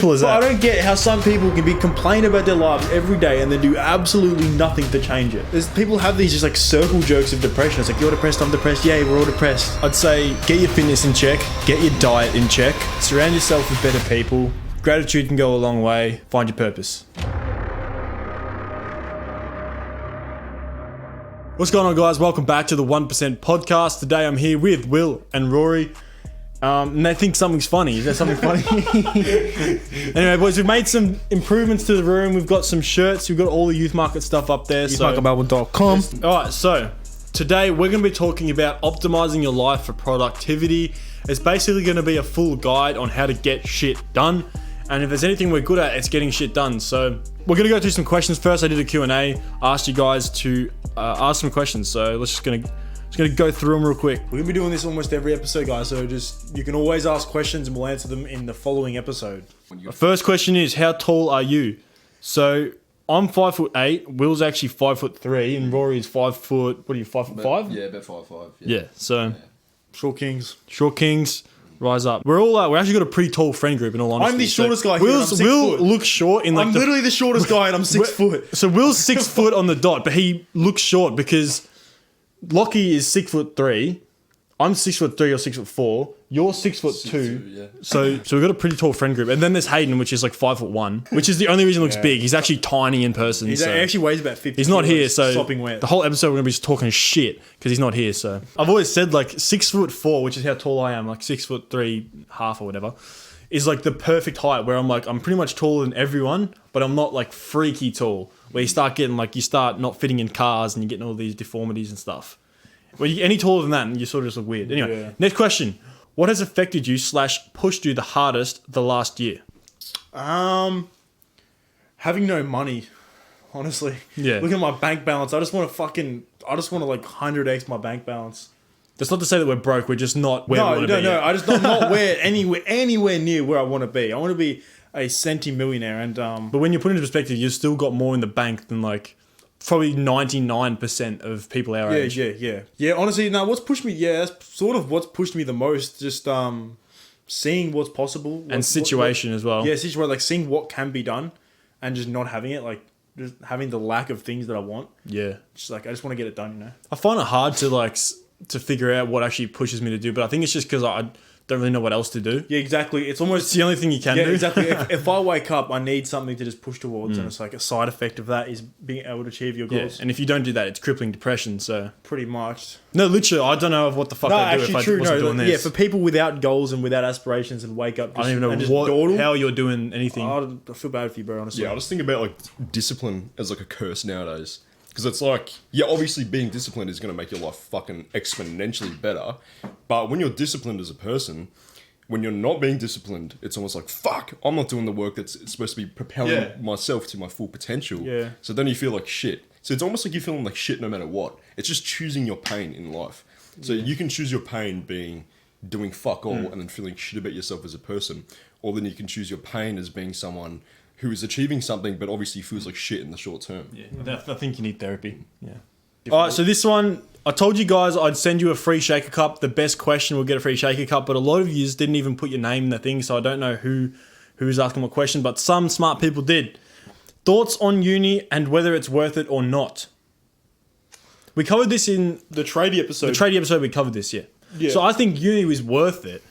As that. I don't get how some people can be complaining about their lives every day and then do absolutely nothing to change it. People have these just like circle jerks of depression. It's like, you're depressed, I'm depressed, yay, we're all depressed. I'd say get your fitness in check, get your diet in check, surround yourself with better people. Gratitude can go a long way. Find your purpose. What's going on, guys? Welcome back to the 1% podcast. Today I'm here with Will and Rory. And they think something's funny. Is there something funny? Anyway, boys, we've made some improvements to the room. We've got some shirts. We've got all the Youth Market stuff up there. YouthMarketMelbourne.com. Alright, so today we're going to be talking about optimizing your life for productivity. It's basically going to be a full guide on how to get shit done. And if there's anything we're good at, it's getting shit done. So we're going to go through some questions. First, I did a Q&A. Asked you guys to ask some questions. So let's just going to go through them real quick. We're going to be doing this almost every episode, guys. So you can always ask questions and we'll answer them in the following episode. The first question is, how tall are you? So I'm 5'8". Will's actually 5'3", and Rory is 5 foot. What are you, 5'5"? Yeah, about 5'5". Yeah. So Short Kings. short kings, rise up. We're all we actually got a pretty tall friend group in all honesty. I'm the shortest guy here. Will I'm 6 foot. looks short in like I'm literally the shortest guy and I'm 6 foot. So Will's 6 foot on the dot, but he looks short because Lockie is 6'3". I'm 6'3" or 6'4". You're 6'2". Yeah. So we've got a pretty tall friend group, and then there's Hayden, which is like 5'1", which is the only reason he looks big. He's actually tiny in person. He actually weighs about 50 He's not kilos, here, so sopping wet. the whole episode we're gonna be just talking shit because he's not here. So I've always said like 6'4", which is how tall I am, like 6'3.5" or whatever, is like the perfect height where I'm pretty much taller than everyone, but I'm not like freaky tall. Where you start not fitting in cars and you're getting all these deformities and stuff. Well, you get any taller than that and you sort of just look weird. Anyway, Next question. What has affected you / pushed you the hardest the last year? Having no money, honestly. Yeah. Looking at my bank balance, I just want to like 100x my bank balance. That's not to say that we're broke. We're just not where we want to be. No. I'm not anywhere near where I want to be. I want to be a centimillionaire, and But when you put it into perspective, you've still got more in the bank than like probably 99% of people our age. Yeah. Honestly, what's pushed me? Yeah, that's sort of what's pushed me the most. Just seeing what's possible And situation as well. Yeah, situation, like seeing what can be done, and just not having it, like just having the lack of things that I want. Yeah. Just like I just want to get it done, I find it hard to figure out what actually pushes me to do, but I think it's just because I don't really know what else to do. Yeah, exactly. It's almost the only thing you can do. Yeah, exactly. if I wake up, I need something to just push towards, and it's like a side effect of that is being able to achieve your goals. Yeah. And if you don't do that, it's crippling depression. So pretty much. No, literally, I don't know what the fuck I'd do if I wasn't doing this. Yeah, for people without goals and without aspirations and wake up, I don't even know how you're doing anything. I feel bad for you, bro. Honestly. Yeah, I just think about like discipline as like a curse nowadays. Because it's like, yeah, obviously being disciplined is going to make your life fucking exponentially better. But when you're disciplined as a person, when you're not being disciplined, it's almost like, fuck, I'm not doing the work that's supposed to be propelling myself to my full potential. Yeah. So then you feel like shit. So it's almost like you're feeling like shit no matter what. It's just choosing your pain in life. So you can choose your pain being doing fuck all and then feeling shit about yourself as a person. Or then you can choose your pain as being someone who is achieving something but obviously feels like shit in the short term. Yeah, I think you need therapy. Yeah. All right, so this one, I told you guys I'd send you a free shaker cup. The best question will get a free shaker cup, but a lot of you didn't even put your name in the thing, so I don't know who was asking what question, but some smart people did. Thoughts on uni and whether it's worth it or not? We covered this in the tradie episode. We covered this, yeah. So I think uni is worth it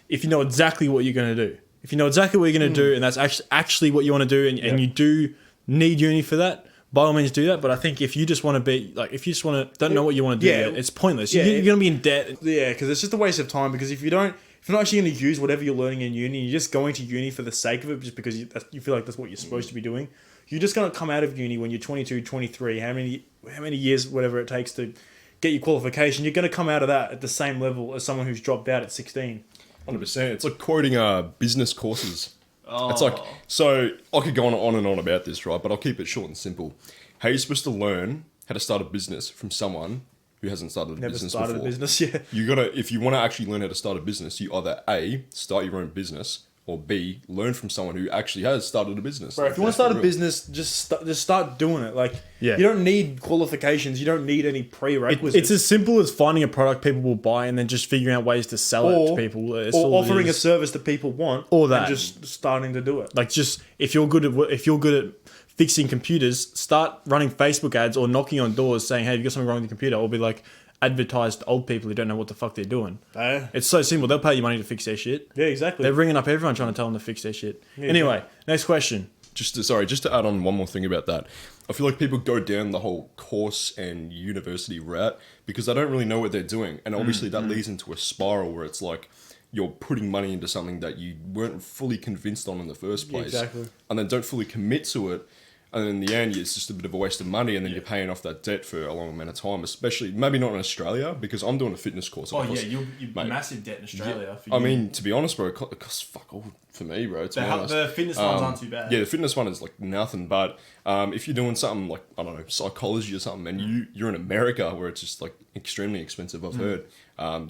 if you know exactly what you're going to do. If you know exactly what you're going to do and that's actually what you want to do and you do need uni for that, by all means do that. But I think if you just want to be, like, if you just don't know what you want to do yet, it's pointless. You're going to be in debt. Yeah, because it's just a waste of time. Because if you're not actually going to use whatever you're learning in uni, you're just going to uni for the sake of it, just because you feel like that's what you're supposed to be doing. You're just going to come out of uni when you're 22, 23, how many years, whatever it takes to get your qualification, you're going to come out of that at the same level as someone who's dropped out at 16. 100%. It's like quoting business courses. It's like, so I could go on and on about this, right? But I'll keep it short and simple. How are you supposed to learn how to start a business from someone who hasn't started a business before? Never started a business, yeah. If you want to actually learn how to start a business, you either A, start your own business, or B, learn from someone who actually has started a business. Bro, if you want to start a business, just start doing it. Like, Yeah. you don't need qualifications. You don't need any prerequisites. It's as simple as finding a product people will buy and then just figuring out ways to sell it to people. It's all or it offering a is. service that people want, Or that. and just starting to do it. Like, just if you're good at fixing computers, start running Facebook ads or knocking on doors saying, "Hey, have you got something wrong with your computer?" Or be like, advertise to old people who don't know what the fuck they're doing. It's so simple. They'll pay you money to fix their shit. Yeah, exactly. They're ringing up everyone trying to tell them to fix their shit. Anyway, next question. Just to add on one more thing about that, I feel like people go down the whole course and university route because they don't really know what they're doing, and obviously that leads into a spiral where it's like you're putting money into something that you weren't fully convinced on in the first place, Exactly. and then don't fully commit to it. And then in the end, it's just a bit of a waste of money, and then you're paying off that debt for a long amount of time. Especially, maybe not in Australia, because I'm doing a fitness course. You're massive debt in Australia. I mean, to be honest, bro, it costs fuck all for me, bro. The fitness ones aren't too bad. Yeah, the fitness one is like nothing. But if you're doing something like, I don't know, psychology or something, and you're in America where it's just like extremely expensive, I've heard.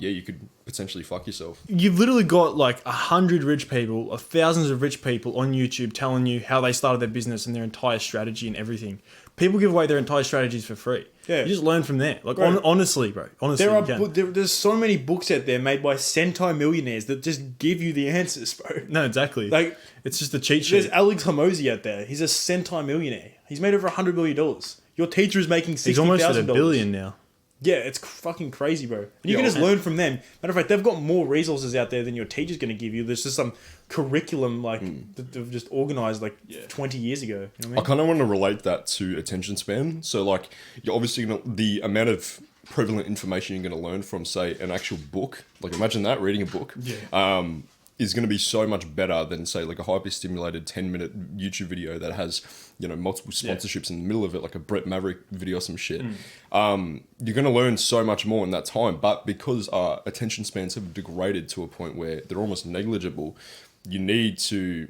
You could potentially fuck yourself. You've literally got like 100 rich people, or thousands of rich people on YouTube telling you how they started their business and their entire strategy and everything. People give away their entire strategies for free. Yeah. You just learn from there. Like, Bro, honestly, bro. Honestly, there's so many books out there made by Sentai millionaires that just give you the answers, bro. No, exactly. Like, it's just a cheat there's sheet. Alex Hormozy out there. He's a Sentai millionaire. He's made over $100 million. Your teacher is making $60,000. He's almost at $1 billion now. Yeah, it's fucking crazy, bro. And you can just learn from them. Matter of fact, they've got more resources out there than your teacher's going to give you. There's just some curriculum that they've just organized 20 years ago. You know what I mean? I kind of want to relate that to attention span. So, like, you're obviously the amount of prevalent information you're going to learn from, say, an actual book. Like, imagine that, reading a book. Yeah. Is going to be so much better than, say, like a hyper-stimulated 10-minute YouTube video that has, multiple sponsorships in the middle of it, like a Brett Maverick video or some shit. You're going to learn so much more in that time. But because our attention spans have degraded to a point where they're almost negligible, you need to,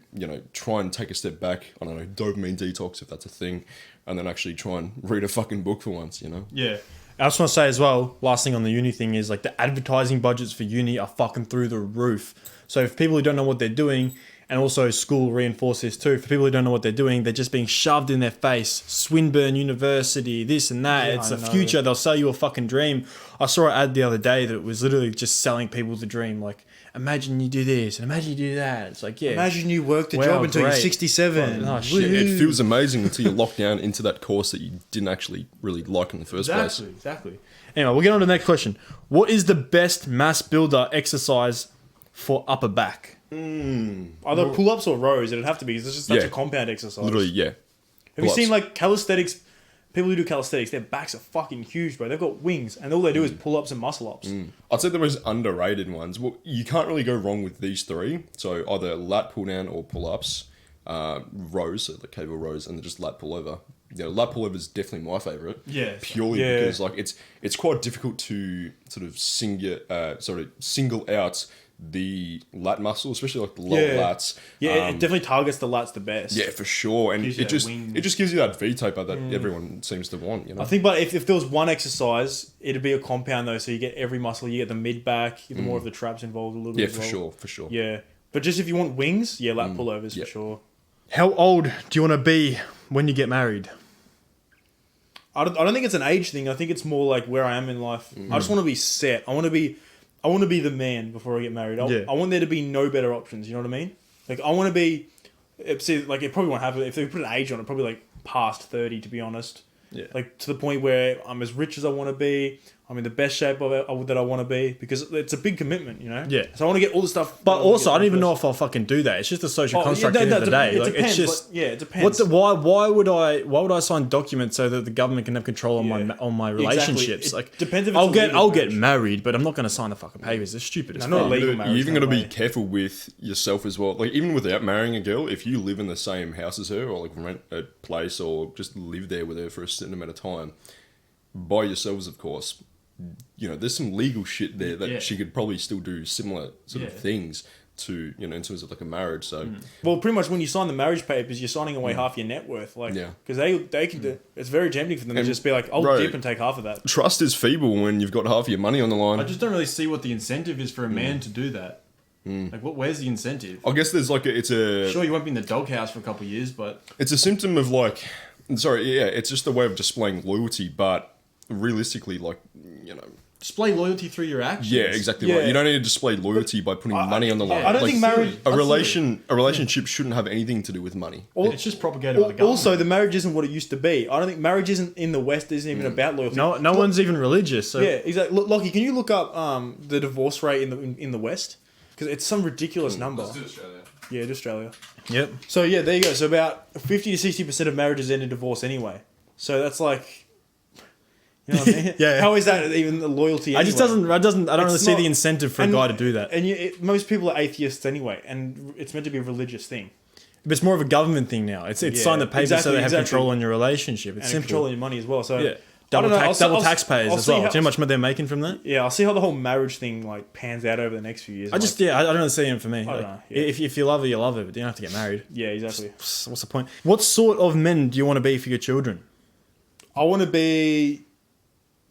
try and take a step back. I don't know, dopamine detox, if that's a thing, and then actually try and read a fucking book for once, Yeah. I just want to say as well, last thing on the uni thing is like the advertising budgets for uni are fucking through the roof. So if people who don't know what they're doing, and also school reinforce this too, for people who don't know what they're doing, they're just being shoved in their face. Swinburne University, this and that. It's the future. They'll sell you a fucking dream. I saw an ad the other day that it was literally just selling people the dream. Like, imagine you do this and imagine you do that. It's like, yeah. Imagine you work the job until you're 67. Oh, shit. It feels amazing until you're locked down into that course that you didn't actually really like in the first place. Exactly. Anyway, we'll get on to the next question. What is the best mass builder exercise for upper back? Either pull-ups or rows. It'd have to be. It's just such a compound exercise. Literally, yeah. Have you seen like calisthenics? People who do calisthenics, their backs are fucking huge, bro. They've got wings, and all they do is pull-ups and muscle-ups. I'd say the most underrated ones. Well, you can't really go wrong with these three. So either lat pull-down or pull-ups, rows, so the cable rows, and then just lat pull-over. Lat pull-over is definitely my favourite. Yeah. Purely because like it's quite difficult to sort of single out the lat muscle, especially like the lower lats. Yeah, it definitely targets the lats the best. Yeah, for sure. And Gives it you just that it just gives you that V taper that everyone seems to want, I think, but if there was one exercise, it'd be a compound though. So you get every muscle, you get the mid back, you get more of the traps involved a little bit. Yeah, as well. for sure. Yeah, but just if you want wings, lat pullovers for sure. How old do you want to be when you get married? I don't think it's an age thing. I think it's more like where I am in life. I just want to be set. I want to be the man before I get married. I want there to be no better options. You know what I mean? Like I want to be. See, like it probably won't happen if they put an age on it. Probably like past 30, to be honest. Yeah. Like to the point where I'm as rich as I want to be. I'm in the best shape that I want to be because it's a big commitment, Yeah. So I want to get all the stuff. But also, I don't even know if I'll fucking do that. It's just a social construct at the end of the day. Like, depends, it's just it depends. why would I sign documents so that the government can have control on my relationships? It like, depends if it's I'll get married, but I'm not going to sign the fucking papers. It's stupid. It's not fuck. illegal You marriage. even got to no be way. careful with yourself as well. Like even without marrying a girl, if you live in the same house as her, or like rent a place, or just live there with her for a certain amount of time, by yourselves, of course. There's some legal shit there that she could probably still do similar sort of things to, in terms of like a marriage. So, Well, pretty much when you sign the marriage papers, you're signing away half your net worth. Like, because they can do. It's very tempting for them to just be like, "I'll dip and take half of that." Trust is feeble when you've got half your money on the line. I just don't really see what the incentive is for a man to do that. Like, where's the incentive? I guess there's like it's a Sure, you won't be in the doghouse for a couple of years, but it's a symptom of like, sorry, yeah, it's just a way of displaying loyalty, but realistically, like, you know, display loyalty through your actions. yeah, exactly Yeah. right. You don't need to display loyalty by putting money on the line. I don't Like, think marriage. a relationship shouldn't have anything to do with money. It's just propagated by the government. Also, the marriage isn't what it used to be. I don't think marriage isn't in the West. Isn't even about loyalty. no one's even religious. So Yeah, exactly. Look, Lockie, can you look up the divorce rate in the West? Because it's some ridiculous number. Let's do Australia. Yeah, to Australia. Yep. So yeah, there you go. So about 50 to 60% of marriages end in divorce anyway. So that's like, you know what I mean? Yeah. How is that even the loyalty? I don't really see not- the incentive for a guy to do that. And most people are atheists anyway, and it's meant to be a religious thing. But it's more of a government thing now. It's Yeah, sign the papers so exactly, they have exactly. control on your relationship. It's And simple. controlling your money as well. So Yeah. I don't know, Double I'll taxpayers as see well. how- Do you know how much money they're making from that? Yeah, I'll see how the whole marriage thing like pans out over the next few years. I don't really see it for me. don't Like, know, yeah. if you love her, you love her, but you don't have to get married. Yeah, exactly. What's the point? What sort of men do you want to be for your children? I want to be.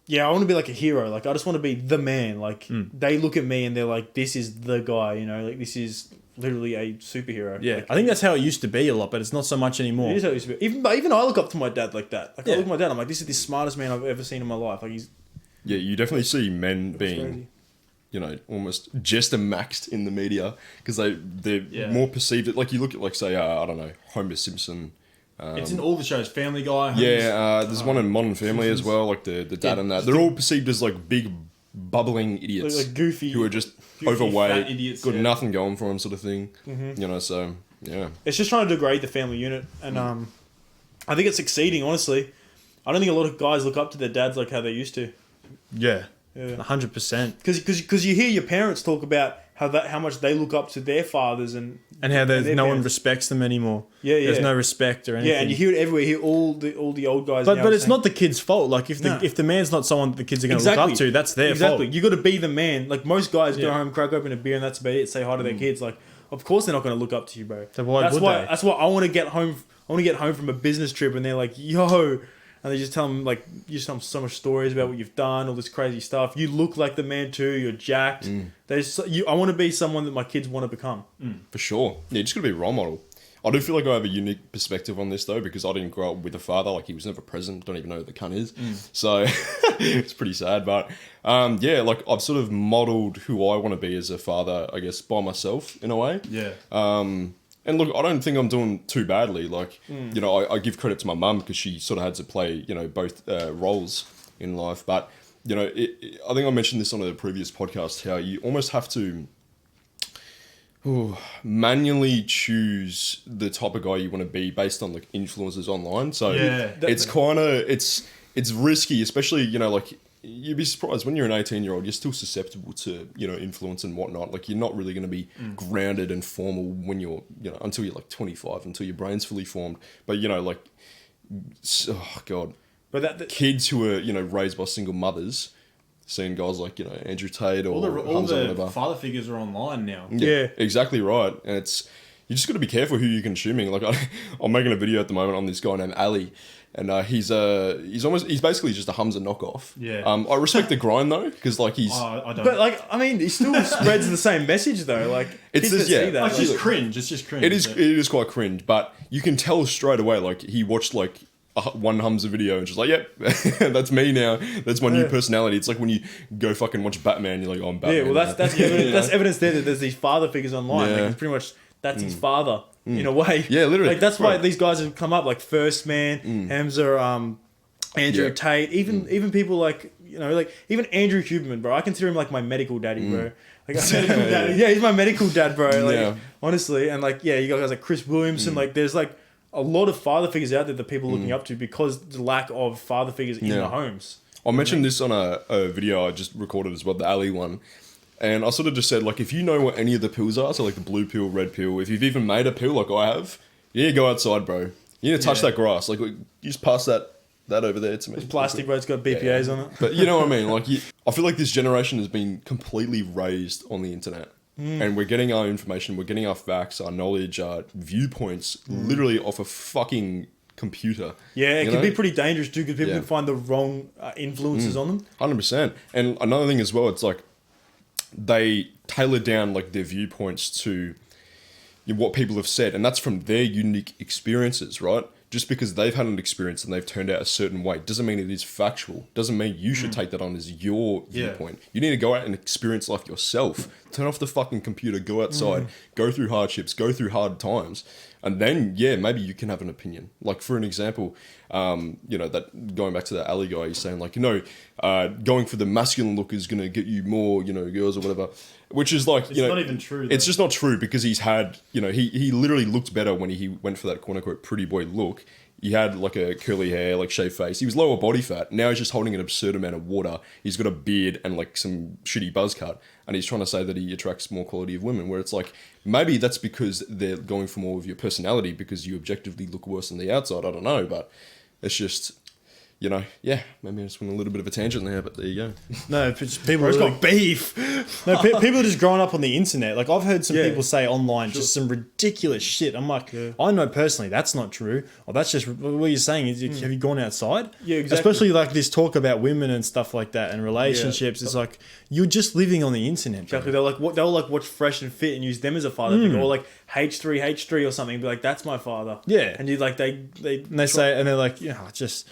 Yeah, I want to be like a hero. Like I just want to be the man. Like they look at me and they're like, "This is the guy." You know, like this is literally a superhero. Yeah, Like, I think that's how it used to be a lot, but it's not so much anymore. it is how it used to be. Even I look up to my dad like that. Like I Yeah. look at my dad, I'm like, this is the smartest man I've ever seen in my life. Like he's Yeah, you definitely see men being, crazy. you know, almost Jester maxed in the media because they're Yeah. more perceived. Like you look at like say I don't know, Homer Simpson. It's in all the shows. Family Guy. Yeah, there's one in Modern Family as well. Like the dad Yeah, and that. They're all perceived as like big bubbling idiots, Like goofy- who are just goofy, overweight, fat idiots, got yeah. nothing going for them, sort of thing. Mm-hmm. You know, so yeah. It's just trying to degrade the family unit, and I think it's succeeding. Honestly, I don't think a lot of guys look up to their dads like how they used to. Yeah. Yeah. 100%. Because you hear your parents talk about how much they look up to their fathers and And how there's their no one parents. respects them anymore. Yeah, yeah. There's no respect or anything. Yeah, and you hear it everywhere. You hear all the old guys. But now but it's saying- not the kid's fault. Like if No. the man's not someone that the kids are going to look up to, that's their exactly. fault. You got to be the man. Like most guys go Yeah. home, crack open a beer, and that's about it. Say hi to their kids. Like, of course they're not going to look up to you, bro. So why that's would why. they? That's why I want to get home. I want to get home from a business trip, and they're like, "Yo," and they just tell them like, you just tell them so much stories about what you've done, all this crazy stuff. You look like the man too. You're jacked. I want to be someone that my kids want to become. For sure. Yeah, you just got to be a role model. I do feel like I have a unique perspective on this, though, because I didn't grow up with a father. Like, he was never present. Don't even know who the cunt is. So, it's pretty sad. But, yeah, like, I've sort of modelled who I want to be as a father, I guess, by myself, in a way. Yeah. And look, I don't think I'm doing too badly. Like, you know, I give credit to my mum because she sort of had to play, you know, both roles in life. But, you know, I think I mentioned this on a previous podcast, how you almost have to manually choose the type of guy you want to be based on like influences online. So Yeah. it's kind of it's risky, especially, you know, like you'd be surprised when you're an 18-year-old, you're still susceptible to, you know, influence and whatnot. Like you're not really going to be grounded and formal when you're, you know, until you're like 25, until your brain's fully formed. But, you know, like, oh God, But that kids who are, you know, raised by single mothers, seeing guys like, you know, Andrew Tate or All Hamza or the whatever. father figures are online now. Yeah. Exactly right. And it's, you just got to be careful who you're consuming. Like I'm making a video at the moment on this guy named Ali, and he's basically just a Hamza knockoff. Yeah. I respect the grind though, because like he's I don't. But like, I mean, it still spreads the same message though. Like, It's kids just- that yeah. see that. it's like- just cringe. It's just cringe. it is quite cringe, but you can tell straight away. Like he watched like one Hamza video and just like, yep, that's me now. That's my new personality. It's like when you go fucking watch Batman, you're like, oh, I'm Batman. Yeah, well, that's now. evidence, that's evidence there that there's these father figures online. Like, Yeah. it's pretty much that's his father in a way. Yeah, literally. Like that's why Right. these guys have come up, like First Man, Hamza, Andrew Yeah. Tate, even people like, you know, like even Andrew Huberman, bro. I consider him like my medical daddy, bro. Like medical daddy. Yeah, he's my medical dad, bro. Like Yeah. honestly, and like yeah, you got guys like Chris Williamson. Like there's like a lot of father figures out there that people are looking up to because the lack of father figures in Yeah. the homes. I mentioned this on a video I just recorded as well, the Ali one. And I sort of just said, like, if you know what any of the pills are, so like the blue pill, red pill, if you've even made a pill like I have, you need to go outside, bro. You need to touch Yeah. that grass. Like, you just pass that over there to me. It's plastic, bro. It's got BPAs on it. But you know what I mean? Like, I feel like this generation has been completely raised on the internet. And we're getting our information, we're getting our facts, our knowledge, our viewpoints literally off a fucking computer. Yeah, it You can know? be pretty dangerous too because people Yeah. can find the wrong influences on them. 100%. And another thing as well, it's like they tailor down like their viewpoints to what people have said, and that's from their unique experiences, right? Just because they've had an experience and they've turned out a certain way doesn't mean it is factual. Doesn't mean you should take that on as your viewpoint. You need to go out and experience life yourself. Turn off the fucking computer, go outside, go through hardships, go through hard times, and then maybe you can have an opinion. Like for an example, that going back to that Ali guy, he's saying like, going for the masculine look is gonna get you more, girls or whatever. Which is like, it's not even true. It's just not true because he's had, he literally looked better when he went for that quote unquote pretty boy look. He had like a curly hair, like shaved face. He was lower body fat. Now he's just holding an absurd amount of water. He's got a beard and like some shitty buzz cut. And he's trying to say that he attracts more quality of women, where it's like, maybe that's because they're going for more of your personality because you objectively look worse on the outside. I don't know, but it's just, maybe I just went a little bit of a tangent there, but there you go. No, people have got beef. No, people are just growing up on the internet. Like I've heard some people say online just some ridiculous shit. I'm like, I know personally that's not true. Or that's just what you're saying is, have you gone outside? Yeah, exactly. Especially like this talk about women and stuff like that and relationships. It's like you're just living on the internet. Exactly. They'll watch Fresh and Fit and use them as a father figure, or like H3 or something. Be like, that's my father. Yeah, and you like they say and they're like, just.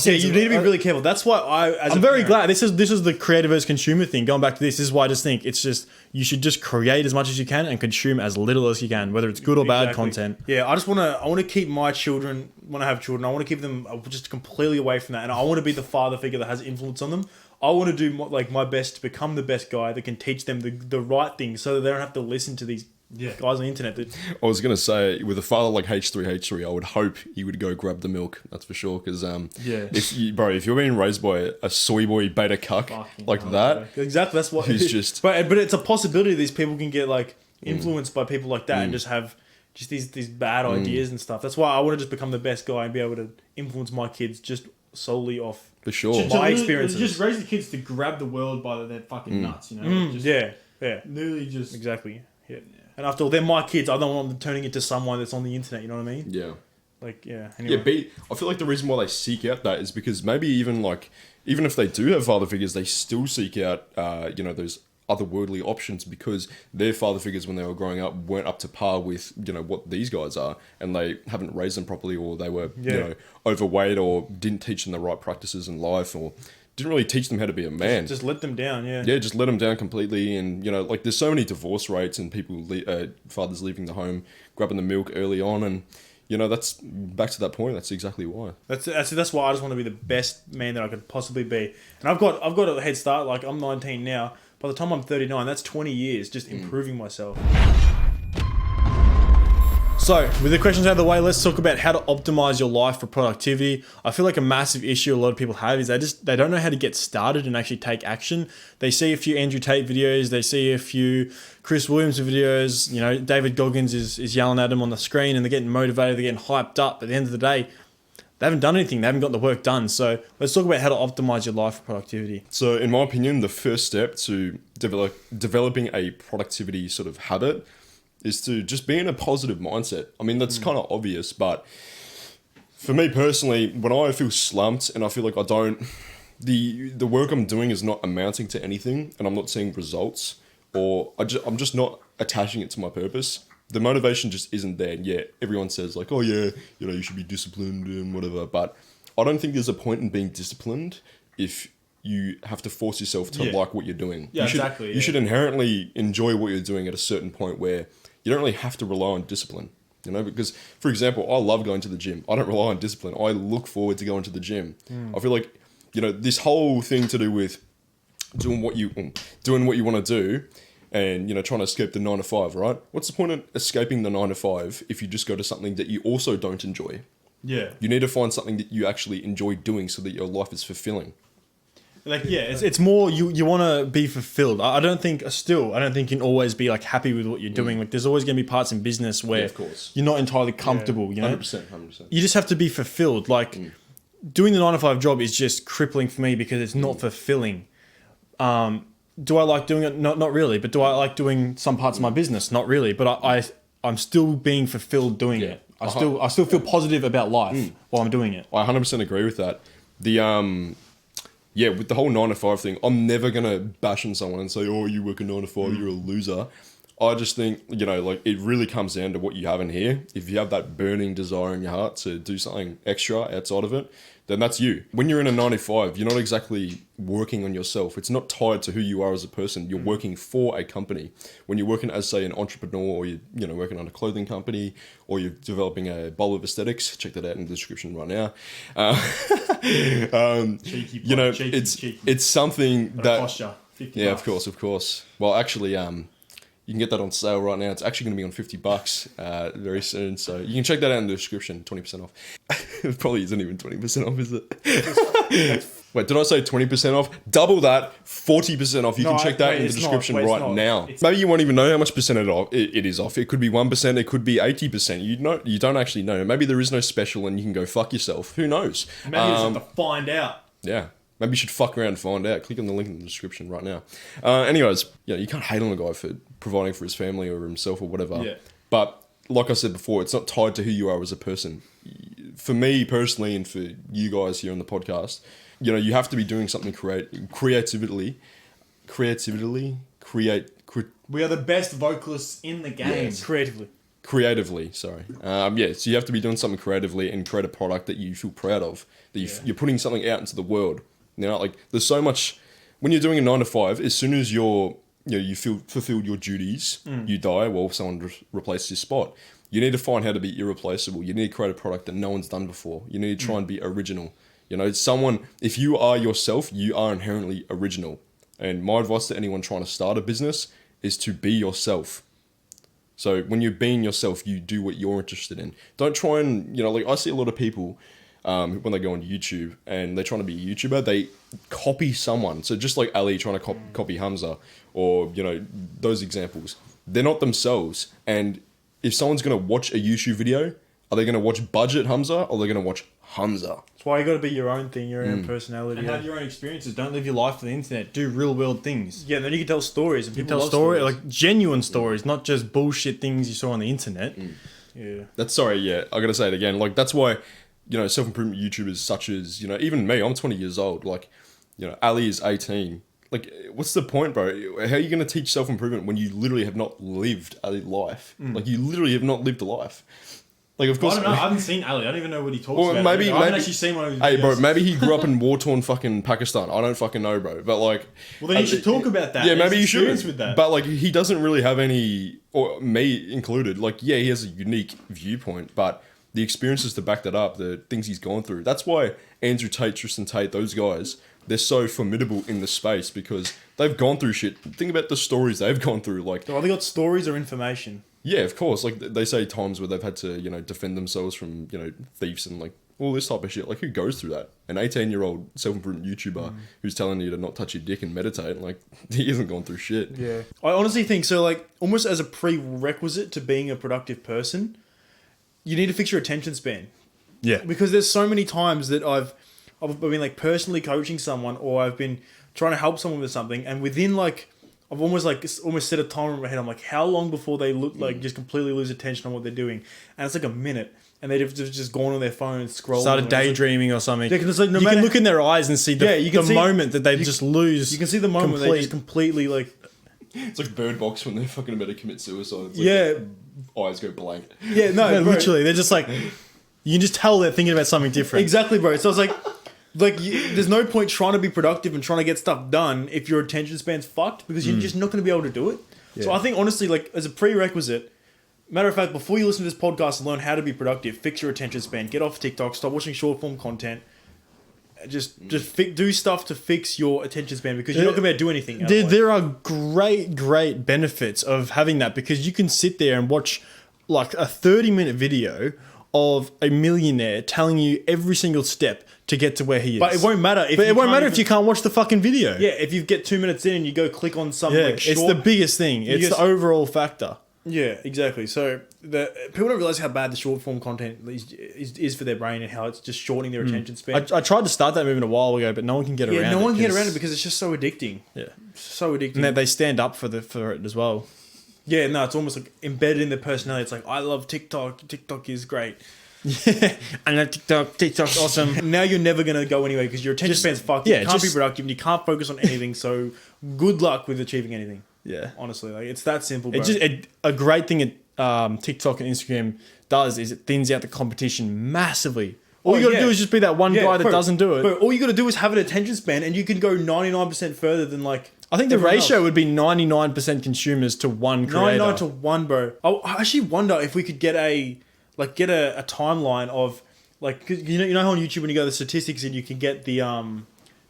Yeah, you need to be really careful. That's why I'm very glad. This is the creator versus consumer thing. Going back to this is why I just think it's just you should just create as much as you can and consume as little as you can, whether it's good or bad content. Yeah, I want to keep my children when I have children. I want to keep them just completely away from that, and I want to be the father figure that has influence on them. I want to do my best to become the best guy that can teach them the right things, so that they don't have to listen to these guys on the internet. I was going to say, with a father like H3, I would hope he would go grab the milk. That's for sure. Because if you're being raised by a soy boy beta cuck that, exactly, that's what he's just. But it's a possibility these people can get like influenced by people like that and just have just these bad ideas and stuff. That's why I want to just become the best guy and be able to influence my kids just solely off for sure my experiences. Just raise the kids to grab the world by their fucking nuts. Literally just exactly. Yeah. And after all, they're my kids. I don't want them turning into someone that's on the internet. You know what I mean? Yeah. Anyway. I feel like the reason why they seek out that is because maybe even if they do have father figures, they still seek out those otherworldly options because their father figures when they were growing up weren't up to par with what these guys are, and they haven't raised them properly, or they were overweight, or didn't teach them the right practices in life, or didn't really teach them how to be a man. Just let them down, just let them down completely. And there's so many divorce rates and people fathers leaving the home, grabbing the milk early on, and that's back to that point. That's exactly why. That's why I just want to be the best man that I could possibly be. And I've got a head start. Like I'm 19 now. By the time I'm 39, that's 20 years just improving myself. So, with the questions out of the way, let's talk about how to optimize your life for productivity. I feel like a massive issue a lot of people have is they don't know how to get started and actually take action. They see a few Andrew Tate videos, they see a few Chris Williams videos, David Goggins is yelling at them on the screen and they're getting motivated, they're getting hyped up. But at the end of the day, they haven't done anything. They haven't got the work done. So let's talk about how to optimize your life for productivity. So in my opinion, the first step to developing a productivity sort of habit is to just be in a positive mindset. I mean, that's kind of obvious, but for me personally, when I feel slumped and I feel like the work I'm doing is not amounting to anything and I'm not seeing results, or I'm just not attaching it to my purpose, the motivation just isn't there. And yeah, everyone says like, oh yeah, you should be disciplined and whatever, but I don't think there's a point in being disciplined if you have to force yourself to like what you're doing. Yeah, You should inherently enjoy what you're doing at a certain point where you don't really have to rely on discipline, because, for example, I love going to the gym. I don't rely on discipline. I look forward to going to the gym. I feel like, this whole thing to do with doing what you want to do and, trying to escape the 9 to 5, right? What's the point of escaping the 9 to 5 if you just go to something that you also don't enjoy? Yeah. You need to find something that you actually enjoy doing so that your life is fulfilling. It's more you want to be fulfilled. I don't think you can always be like happy with what you're doing. Like there's always going to be parts in business where of course. You're not entirely comfortable. 100%. You just have to be fulfilled. Like doing the 9 to 5 job is just crippling for me because it's not fulfilling. Do I like doing it? Not really. But do I like doing some parts of my business? Not really. But I'm still being fulfilled doing it. I still feel positive about life while I'm doing it. I 100% agree with that. yeah, with the whole 9 to 5 thing, I'm never gonna bash on someone and say, "Oh, you work a 9 to 5, you're a loser." I just think, you know, like, it really comes down to what you have in here. If you have that burning desire in your heart to do something extra outside of it, then that's you. When you're in a 9 to 5, you're not exactly working on yourself. It's not tied to who you are as a person. You're working for a company. When you're working as, say, an entrepreneur, or you're, you know, working on a clothing company, or you're developing a bowl of aesthetics, check that out in the description right now. You know, it's something that cost you $50. Yeah, of course. Well, actually, you can get that on sale right now. It's actually going to be on $50 very soon. So you can check that out in the description. 20% off. It probably isn't even 20% off, is it? Wait, did I say 20% off? Double that, 40% off. You can check that in the description right now. Maybe you won't even know how much percentage off it is off. It could be 1%. It could be 80%. You don't actually know. Maybe there is no special and you can go fuck yourself. Who knows? Maybe you just have to find out. Yeah. Maybe you should fuck around and find out. Click on the link in the description right now. Anyways, you know, you can't hate on a guy for providing for his family or himself or whatever. Yeah. But like I said before, it's not tied to who you are as a person. For me personally, and for you guys here on the podcast, you know, you have to be doing something creatively. We are the best vocalists in the game. Yes. Creatively, sorry. Yeah, so you have to be doing something creatively and create a product that you feel proud of. That you're putting something out into the world. You know, like, there's so much when you're doing a 9 to 5. As soon as you feel fulfilled your duties, you die. Well, someone replaces your spot. You need to find how to be irreplaceable. You need to create a product that no one's done before. You need to try and be original. You know, if you are yourself, you are inherently original. And my advice to anyone trying to start a business is to be yourself. So when you're being yourself, you do what you're interested in. Don't try and, you know, like, I see a lot of people when they go on YouTube and they're trying to be a YouTuber, they copy someone. So just like Ali trying to copy Hamza, or, you know, those examples. They're not themselves. And if someone's going to watch a YouTube video, are they going to watch Budget Hamza, or are they going to watch Hamza? That's why you got to be your own thing, your own personality. And have your own experiences. Don't live your life for the internet. Do real world things. Yeah, then you can tell stories. And You people tell love stories, like genuine stories, not just bullshit things you saw on the internet. Yeah. I got to say it again. Like, that's why, you know, self-improvement YouTubers such as, you know, even me, I'm 20 years old. Like, you know, Ali is 18. Like, what's the point, bro? How are you going to teach self-improvement when you literally have not lived a life? Like, you literally have not lived a life. Like, of course. I don't know. I haven't seen Ali. I don't even know what he talks Well, about. maybe- I haven't maybe- actually seen one of his Hey, bro, videos. maybe he grew up in war-torn fucking Pakistan. I don't fucking know, bro. But, like... Well, then you should talk about that. Yeah, His maybe you experience should. with that. But, like, he doesn't really have any... Or me included. Like, yeah, he has a unique viewpoint, but the experiences to back that up, the things he's gone through. That's why Andrew Tate, Tristan Tate, those guys, they're so formidable in the space, because they've gone through shit. Think about the stories they've gone through. Like, So, have they got stories or information? yeah, of course. Like, they say times where they've had to, you know, defend themselves from, you know, thieves and, like, all this type of shit. Like, who goes through that? An 18-year-old self-improvement YouTuber who's telling you to not touch your dick and meditate. Like, he hasn't gone through shit. Yeah. I honestly think so, like, almost as a prerequisite to being a productive person, you need to fix your attention span. Yeah. Because there's so many times that I've been, like, personally coaching someone, or I've been trying to help someone with something, and within, like, I've almost set a timer in my head. I'm like, how long before they look like just completely lose attention on what they're doing? And it's like a minute, and they've just gone on their phone and scrolled. Started daydreaming or something. Yeah, 'cause it's like, no you matter- can look in their eyes and see the moment that they just lose. You can see the moment they just completely, like... It's like Bird Box when they're fucking about to commit suicide. It's like Yeah. eyes go blank. Yeah, no, bro. literally, they're just like, you can just tell they're thinking about something different. Exactly, bro. So it's like there's no point trying to be productive and trying to get stuff done if your attention span's fucked, because you're just not going to be able to do it. Yeah. So I think, honestly, like, as a prerequisite, matter of fact, before you listen to this podcast and learn how to be productive, fix your attention span. Get off TikTok. Stop watching short form content. Just do stuff to fix your attention span, because you're not going to be able to do anything. There are great benefits of having that, because you can sit there and watch like a 30-minute video of a millionaire telling you every single step to get to where he is. But it won't matter if you can't watch the fucking video. Yeah, if you get 2 minutes in and you go click on some Yeah, like short... it's the biggest thing. It's the overall factor. Yeah, exactly. So people don't realize how bad the short form content is for their brain, and how it's just shortening their attention span. I tried to start that movement a while ago, but no one can get around it. Yeah, no one can get around it because it's just so addicting. Yeah, so addicting. And they stand up for it as well. Yeah, no, it's almost like embedded in their personality. It's like, I love TikTok. TikTok is great. And then TikTok's awesome. Now you're never gonna go anywhere because your attention span's fucked. yeah, You can't be just- productive and you can't focus on anything. So good luck with achieving anything. Yeah. Honestly, like it's that simple. Bro. It just a great thing TikTok and Instagram does is it thins out the competition massively. All you got to do is just be that one guy that doesn't do it. But all you got to do is have an attention span, and you can go 99% further than like. I think the everyone ratio else. would be 99% consumers to one creator. 99 to 1, bro. I actually wonder if we could get a timeline of like, 'cause you know how on YouTube when you go to the statistics and you can get the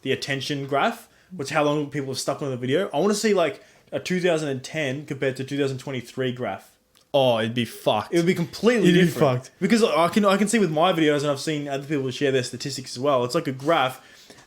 attention graph, which how long people have stuck on the video. I want to see like a 2010 compared to 2023 graph. Oh, it'd be fucked. It would be completely It'd be different. fucked. Because I can see with my videos, and I've seen other people share their statistics as well. It's like a graph,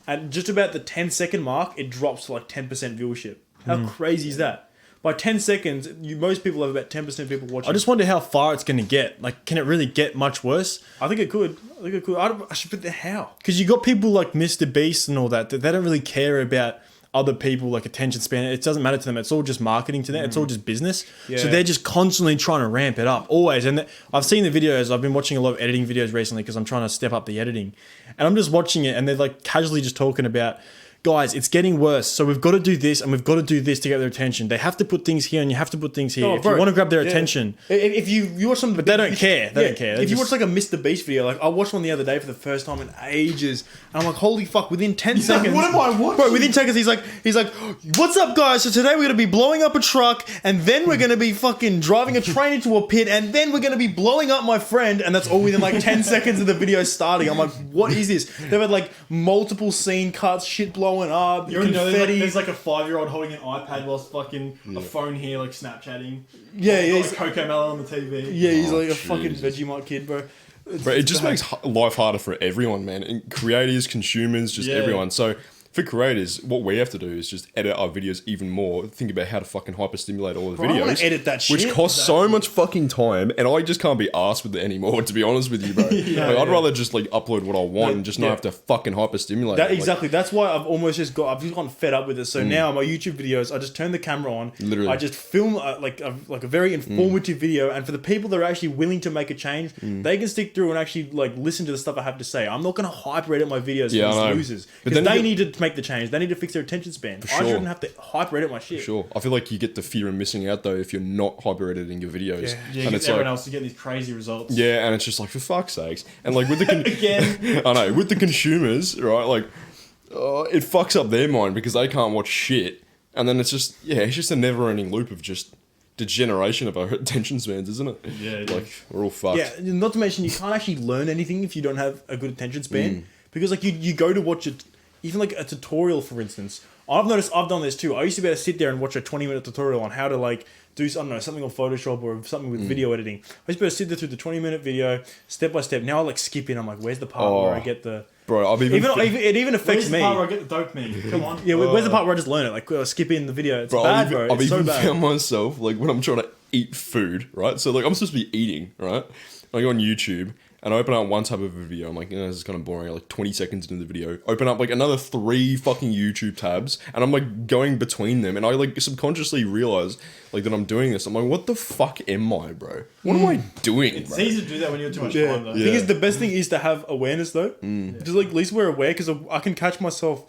at just about the 10-second mark, it drops to like 10% viewership. How crazy is that? By 10 seconds, most people have about 10% of people watching. I just wonder how far it's going to get. Like, can it really get much worse? I think it could. I should put the how. Because you got people like Mr. Beast and all that they don't really care about other people, like attention span. It doesn't matter to them. It's all just marketing to them. It's all just business. Yeah. So they're just constantly trying to ramp it up, always. And I've seen the videos. I've been watching a lot of editing videos recently because I'm trying to step up the editing. And I'm just watching it and they're like casually just talking about, guys, it's getting worse. So we've got to do this and we've got to do this to get their attention. They have to put things here and you have to put things here. Oh, if bro, you want to grab their yeah. attention. If you watch some, But they don't care. They don't care. If you watch like a Mr. Beast video, like I watched one the other day for the first time in ages, and I'm like, holy fuck! Within 10 seconds, what am I watching? Bro, within 10 seconds, he's like, what's up, guys? So today we're gonna be blowing up a truck, and then we're gonna be fucking driving a train into a pit, and then we're gonna be blowing up my friend, and that's all within like 10 seconds of the video starting. I'm like, what is this? They've had like multiple scene cuts, shit blowing up, confetti. There's like a 5-year-old holding an iPad whilst fucking a phone here, like Snapchatting. Yeah, yeah, Got he's- a Coco Melon on the TV. Yeah, he's like a Jesus. fucking Vegemite kid, bro. But it just makes life harder for everyone, man. And creators, consumers, just Yeah. everyone. So for creators, what we have to do is just edit our videos even more. Think about how to fucking hyperstimulate all the Bro, I videos. wanna edit that which shit. costs so much fucking time, and I just can't be arsed with it anymore, to be honest with you, bro. I'd rather just like upload what I want and just not have to fucking hyperstimulate That it. Like, exactly. That's why I've just gotten fed up with it. So now my YouTube videos, I just turn the camera on. Literally. I just film like a very informative video, and for the people that are actually willing to make a change, they can stick through and actually like listen to the stuff I have to say. I'm not gonna hyper edit my videos Yeah, for I know. these losers But because then they you need to make the change. They need to fix their attention span. I sure. shouldn't have to hyper edit my shit. Sure. I feel like you get the fear of missing out though if you're not hyper editing your videos. Yeah, and it's everyone like, else is getting these crazy results. yeah, and it's just like, for fuck's sakes. And like with the Again. I know, with the consumers, right? Like, it fucks up their mind because they can't watch shit, and then it's just a never-ending loop of just degeneration of our attention spans, isn't it? Yeah, it like we're all fucked. Yeah, not to mention you can't actually learn anything if you don't have a good attention span. Because like you go to watch it, even like a tutorial, for instance. I've noticed I've done this too. I used to be able to sit there and watch a 20-minute tutorial on how to like do something on Photoshop or something with video editing. I used to be able to sit there through the 20-minute video, step by step. Now I like skip in. I'm like, where's the part where I get the Bro, I've even it even affects Where's me. the part where I get the dopamine? Come on. Yeah, where's the part where I just learn it? Like skip in the video. It's bad, bro. I've It's so even bad. found myself like when I'm trying to eat food, right? So like I'm supposed to be eating, right? I go on YouTube and I open up one type of a video. I'm like, this is kind of boring. Like 20 seconds into the video, open up like another 3 fucking YouTube tabs, and I'm like going between them, and I like subconsciously realize like that I'm doing this. I'm like, what the fuck am I, bro? What am I doing, It's bro? easy to do that when you have too much Yeah. time, though. The thing is, the best thing is to have awareness, though. Just like at least we're aware, because I can catch myself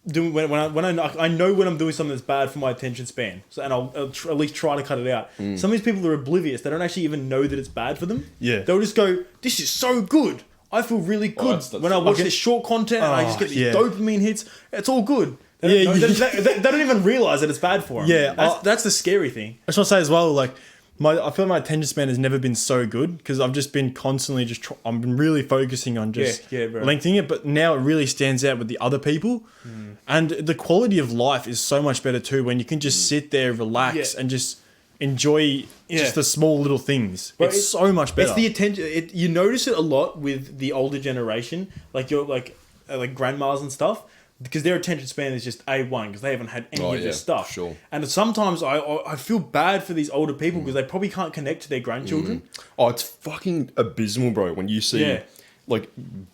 doing when I know when I'm doing something that's bad for my attention span. So and I'll at least try to cut it out. Some of these people are oblivious; they don't actually even know that it's bad for them. Yeah. They'll just go, "This is so good. I feel really good that's- when I watch okay. this short content and I just get these yeah. dopamine hits. It's all good." They don't, they don't even realize that it's bad for them. Yeah, that's the scary thing. I just want to say as well, like, I feel my attention span has never been so good because I've just been constantly I've been really focusing on just Yeah, bro. lengthening it, but now it really stands out with the other people. And the quality of life is so much better too when you can just sit there, relax, Yeah. and just enjoy Yeah. just the small little things. Bro, it's so much better. It's the attention. You notice it a lot with the older generation, like your like grandmas and stuff, because their attention span is just A1 because they haven't had any of this stuff. Sure. And sometimes I feel bad for these older people because they probably can't connect to their grandchildren. Oh, it's fucking abysmal, bro. When you see Yeah. like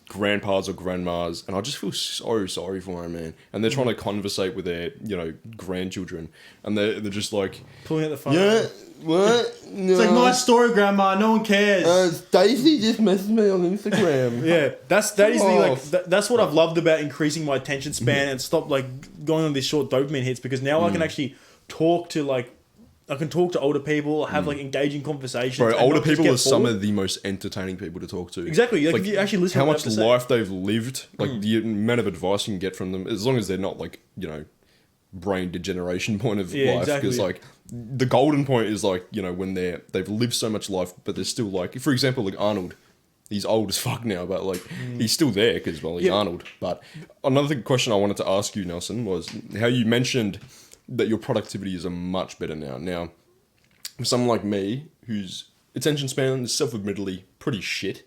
grandpas or grandmas, and I just feel so sorry for them, man. And they're trying to conversate with their, grandchildren, and they're just like Pulling out the phone. yeah, what? No. It's like, nice story, Grandma. No one cares. Daisy just messaged me on Instagram. Yeah, that's what I've loved about increasing my attention span and stop like going on these short dopamine hits, because now I can actually talk to older people, have like engaging conversations. Bro, and older not just people get are some bored. of the most entertaining people to talk to. Exactly. Like if you actually listen how to what much they have to say. life they've lived, like the amount of advice you can get from them, as long as they're not like, brain degeneration point of life. exactly. Because like the golden point is like, when they've lived so much life, but they're still like, for example, like Arnold. He's old as fuck now, but like he's still there because, well, he's Arnold. But another question I wanted to ask you, Nelson, was how you mentioned that your productivity is much better now. Now, for someone like me, whose attention span is self-admittedly pretty shit,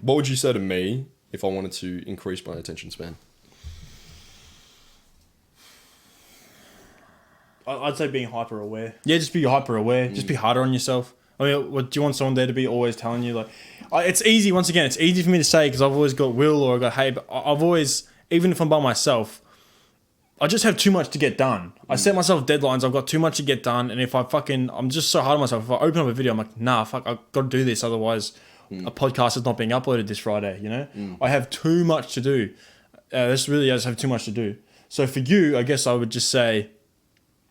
what would you say to me if I wanted to increase my attention span? I'd say being hyper aware. Yeah, just be hyper aware. Just be harder on yourself. I mean, what do you want someone there to be always telling you? Like, it's easy. Once again, it's easy for me to say because I've always got Will or I got Hey, but I've always, even if I'm by myself, I just have too much to get done. I set myself deadlines. I've got too much to get done, and if I'm just so hard on myself. If I open up a video, I'm like, nah, fuck, I've got to do this. Otherwise, a podcast is not being uploaded this Friday. I have too much to do. I just have too much to do. So for you, I guess I would just say,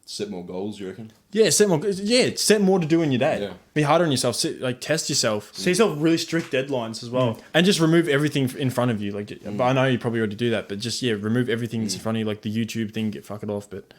Set more goals, you reckon? yeah, set more to do in your day. Yeah. Be harder on yourself. Test yourself. Set yourself really strict deadlines as well. And just remove everything in front of you. Like, but I know you probably already do that, but just remove everything that's in front of you, like the YouTube thing. Fuck it off. But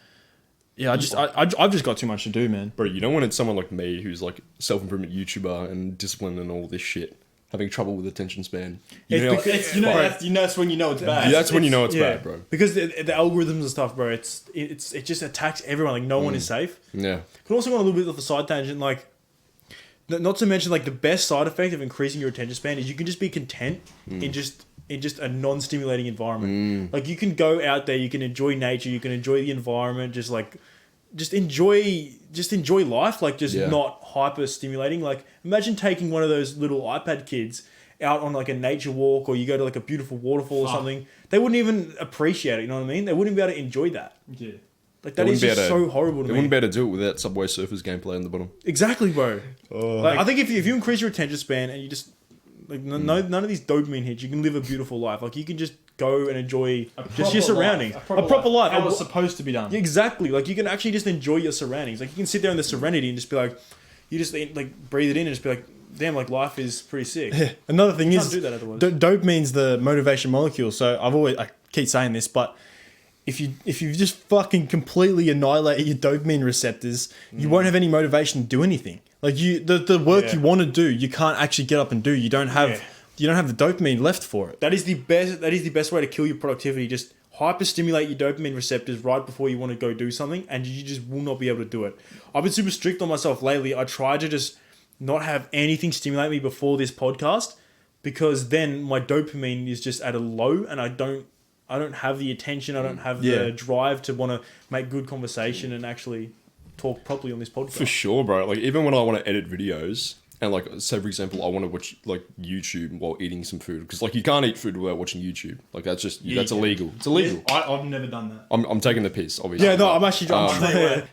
yeah, I've just got too much to do, man. Bro, you don't want someone like me who's like self-improvement YouTuber and discipline and all this shit having trouble with attention span. That's when you know it's bad. That's when you know it's bad, bro. Because the algorithms and stuff, bro, it just attacks everyone. Like no one is safe. Yeah. Can also go on a little bit off the side tangent, like not to mention like the best side effect of increasing your attention span is you can just be content in just a non-stimulating environment. Like you can go out there, you can enjoy nature, you can enjoy the environment, just enjoy life, like not hyper stimulating. Like imagine taking one of those little iPad kids out on like a nature walk, or you go to like a beautiful waterfall or something. They wouldn't even appreciate it, you know what I mean? They wouldn't be able to enjoy that. Yeah. Like that is just so horrible to me. They wouldn't be able to do it without Subway Surfers gameplay on the bottom. Exactly, bro. I think if you increase your attention span and you just like none of these dopamine hits, you can live a beautiful life. Like you can just go and enjoy just your surroundings. A proper life. How it's supposed to be done. Exactly. Like you can actually just enjoy your surroundings. Like you can sit there in the serenity and just be like, you just like breathe it in and just be like, damn, like life is pretty sick. Yeah. Another thing You is, can't do that otherwise. dopamine's the motivation molecule. So I keep saying this, but if you just fucking completely annihilate your dopamine receptors, you won't have any motivation to do anything. Like the work you want to do, you can't actually get up and do. You don't have the dopamine left for it. That is the best way to kill your productivity. Just hyper-stimulate your dopamine receptors right before you want to go do something, and you just will not be able to do it. I've been super strict on myself lately. I try to just not have anything stimulate me before this podcast, because then my dopamine is just at a low, and I don't have the attention, I don't have the drive to want to make good conversation and actually talk properly on this podcast. For sure, bro. Like even when I want to edit videos, and like say for example, I want to watch like YouTube while eating some food, because like you can't eat food without watching YouTube. Like that's just that's illegal. It's illegal. I've never done that. I'm taking the piss, obviously. Yeah, no, I'm actually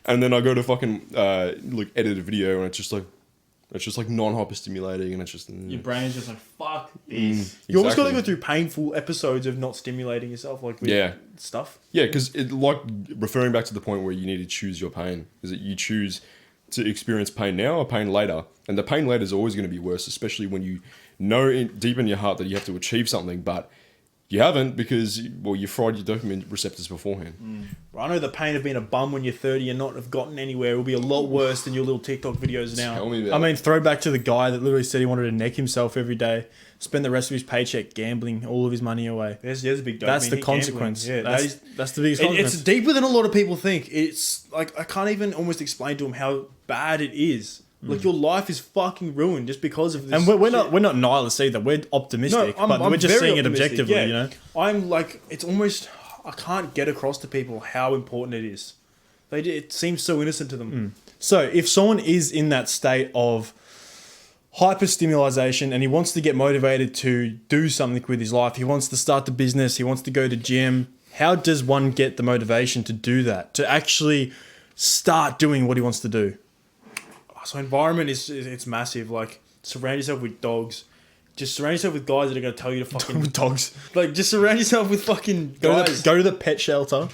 and then I go to fucking like edit a video, and it's just like non-hyper stimulating, and it's just Your brain's just like, fuck this. You almost got to go through painful episodes of not stimulating yourself, like with stuff. Yeah, because it like referring back to the point where you need to choose your pain, is that you choose to experience pain now or pain later, and the pain later is always going to be worse, especially when you know deep in your heart that you have to achieve something, but you haven't because you fried your dopamine receptors beforehand. I know the pain of being a bum when you're 30 and not have gotten anywhere will be a lot worse than your little TikTok videos now. Tell me about I mean, throwback to the guy that literally said he wanted to neck himself every day, spend the rest of his paycheck gambling all of his money away. There's a big dopamine That's the hit consequence. gambling. Yeah, that's the biggest consequence. It's deeper than a lot of people think. It's like I can't even almost explain to them how bad it is. Like your life is fucking ruined just because of this. And we're not nihilists either. We're optimistic, but we're just very seeing it optimistic, objectively. yeah. You know, I'm like, it's almost I can't get across to people how important it is. It seems so innocent to them. So if someone is in that state of hyper stimulation and he wants to get motivated to do something with his life. He wants to start the business. He wants to go to gym. How does one get the motivation to do that? To actually start doing what he wants to do? So environment it's massive. Like, surround yourself with dogs. Just surround yourself with guys that are going to tell you to fucking... With dogs. Like, just surround yourself with fucking guys. Go to the pet shelter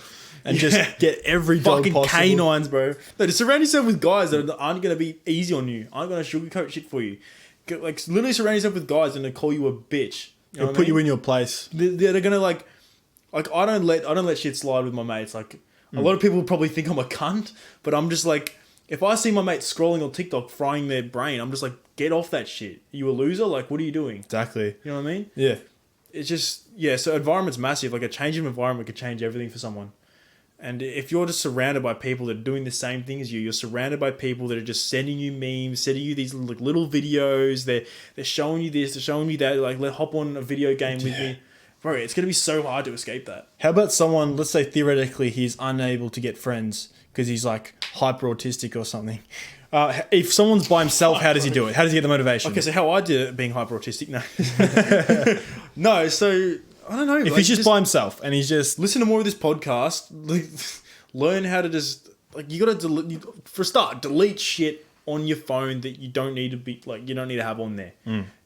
and just get every dog fucking possible. canines, bro. No, just surround yourself with guys that aren't going to be easy on you. Aren't going to sugarcoat shit for you. Like, literally surround yourself with guys and they call you a bitch. You know It'll put you in your place. They're going to like I don't let shit slide with my mates. Like, a lot of people probably think I'm a cunt, but I'm just like, if I see my mates scrolling on TikTok frying their brain, I'm just like, get off that shit. You a loser? Like, what are you doing? Exactly. You know what I mean? Yeah. It's just, yeah, so environment's massive. Like, a change of environment could change everything for someone. And if you're just surrounded by people that are doing the same thing as you, you're surrounded by people that are just sending you memes, sending you these like little videos. They're showing you this, they're showing you that. Like, let hop on a video game with me, bro. It's gonna be so hard to escape that. How about someone? Let's say theoretically he's unable to get friends because he's like hyper autistic or something. If someone's by himself, how does he do it? How does he get the motivation? Okay, so how I did it being hyper autistic, no, no. So I don't know. If he's just by himself and he's just listen to more of this podcast, like, learn how to just like, you gotta for a start delete shit on your phone that you don't need to be like, you don't need to have on there.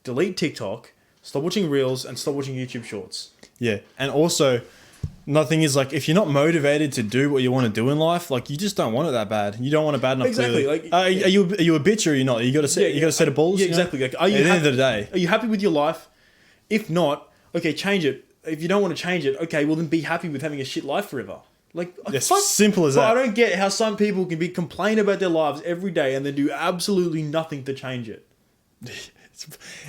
Delete TikTok, stop watching Reels, and stop watching YouTube Shorts. Yeah, and also another thing is like, if you're not motivated to do what you want to do in life, like, you just don't want it that bad. You don't want it bad enough. Exactly. Clearly. Like, are you a bitch or are you not? You got to set you got a set of balls. Yeah, you know? exactly. Like, are you at the end of the day? Are you happy with your life? If not, okay, change it. If you don't want to change it, okay, well then be happy with having a shit life forever. Like, It's simple as but that. I don't get how some people can be complaining about their lives every day and then do absolutely nothing to change it.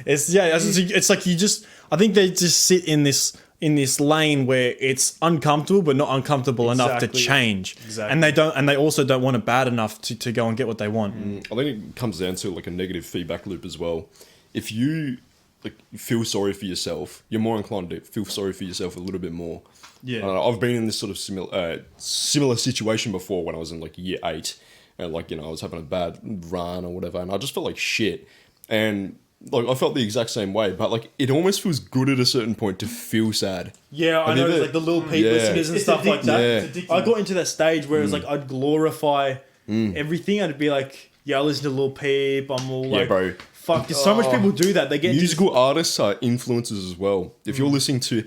It's like you just. I think they just sit in this lane where it's uncomfortable but not uncomfortable enough to change. Exactly. And they also don't want it bad enough to go and get what they want. I think it comes down to like a negative feedback loop as well. If you like feel sorry for yourself, you're more inclined to feel sorry for yourself a little bit more. Yeah. I've been in this sort of similar situation before when I was in like year 8, and like, you know, I was having a bad run or whatever, and I just felt like shit. And like, I felt the exact same way, but like, it almost feels good at a certain point to feel sad. Yeah, I know, like the little Peep listeners and stuff like that. Yeah. I got into that stage where it's like I'd glorify everything. I'd be like, yeah, I listen to Lil Peep. I'm all like, bro. Fuck, so much people do that. They get Musical artists are influencers as well. If you're listening to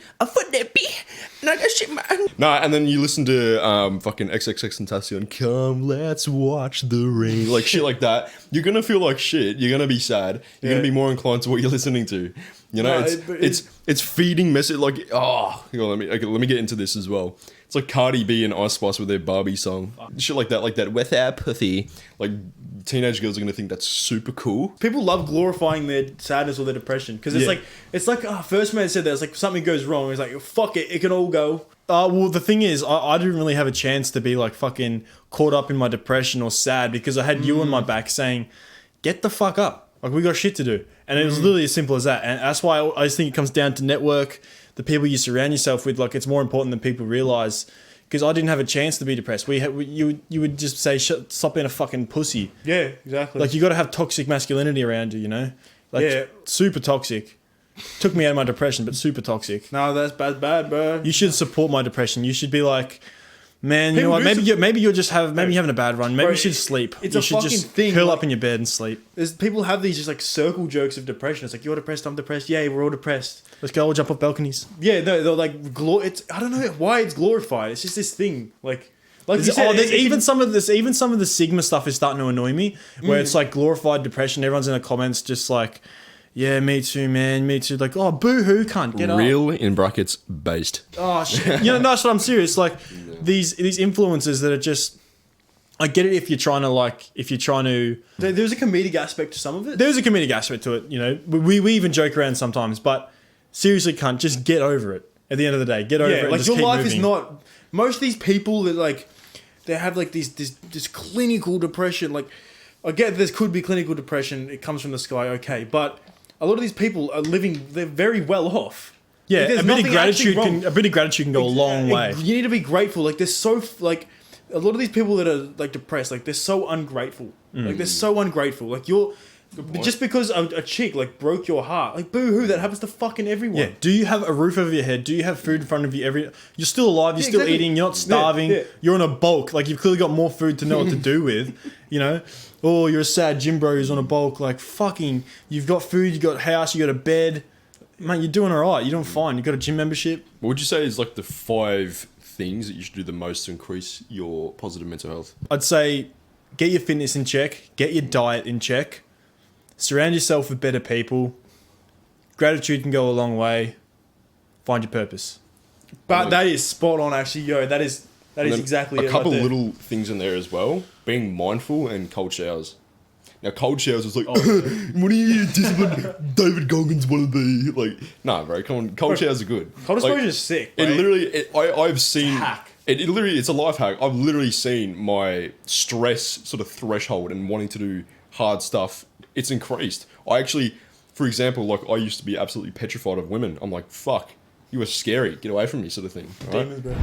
no, and then you listen to fucking XXXTentacion, come let's watch the rain, like shit like that, you're gonna feel like shit. You're gonna be sad. You're gonna be more inclined to what you're listening to. You know, it's feeding message like, oh, let me get into this as well. It's like Cardi B and Ice Spice with their Barbie song. Shit like that with our pussy. Like, teenage girls are going to think that's super cool. People love glorifying their sadness or their depression. Because it's like, First Man said that. It's like, something goes wrong. It's like, fuck it can all go. Well, the thing is, I didn't really have a chance to be like fucking caught up in my depression or sad because I had you on my back saying, get the fuck up. Like, we got shit to do. And it was literally as simple as that. And that's why I just think it comes down to network, the people you surround yourself with. Like, it's more important than people realize. Because I didn't have a chance to be depressed. You would just say, stop being a fucking pussy. Yeah, exactly. Like, you got to have toxic masculinity around you, you know? Like, super toxic. Took me out of my depression, but super toxic. No, that's bad, bro. You should support my depression. You should be like, man, you know what? Maybe you're having a bad run. Maybe you should sleep. It's you a should fucking just thing. Curl up in your bed and sleep. People have these just like circle jokes of depression. It's like, you're depressed, I'm depressed. Yeah, we're all depressed. Let's go all jump off balconies. Yeah, no, they're like I don't know why it's glorified. It's just this thing, like you said. There's even some of the Sigma stuff is starting to annoy me. Where it's like glorified depression. Everyone's in the comments just like, yeah, me too, man, me too. Like, oh, boo-hoo, cunt, get up. Real in brackets based. Oh shit. You know, no, so I'm serious. Like these influencers that are just. I get it if you're trying to. There's a comedic aspect to some of it. There's a comedic aspect to it. You know, we even joke around sometimes, but seriously, cunt, just get over it. At the end of the day, get over it. Like, and just your keep life moving. is not. Most of these people that like, they have like this clinical depression. Like, I get this could be clinical depression. It comes from the sky, okay, but a lot of these people are living. They're very well off. Yeah, like, a bit of gratitude can go a long way. You need to be grateful. Like, there's so like. A lot of these people that are like depressed, like they're so ungrateful. Like they're so ungrateful. Like But just because a chick like broke your heart, like boo hoo, that happens to fucking everyone. Yeah. Do you have a roof over your head? Do you have food in front of you? You're still alive. You're still eating. You're not starving. Yeah. You're on a bulk. Like you've clearly got more food to know what to do with. You know. Oh, you're a sad gym bro who's on a bulk. Like fucking. You've got food. You got a house. You got a bed. Mate, you're doing all right. You're doing fine. You got a gym membership. What would you say is like the 5 things that you should do the most to increase your positive mental health? I'd say get your fitness in check. Get your diet in check. Surround yourself with better people. Gratitude can go a long way. Find your purpose. But that is spot on, actually, yo. That is exactly a couple right there. little things in there as well. Being mindful and cold showers. Now, cold showers is like, what do you discipline David Goggins want to be? Like, nah, bro, come on. Cold showers are good. Cold like, exposure is sick, bro. It literally, I've seen... It's a hack. It literally, it's a life hack. I've literally seen my stress sort of threshold and wanting to do hard stuff, it's increased. I actually, for example, like I used to be absolutely petrified of women. I'm like, fuck, you are scary. Get away from me, sort of thing. Demons, bro.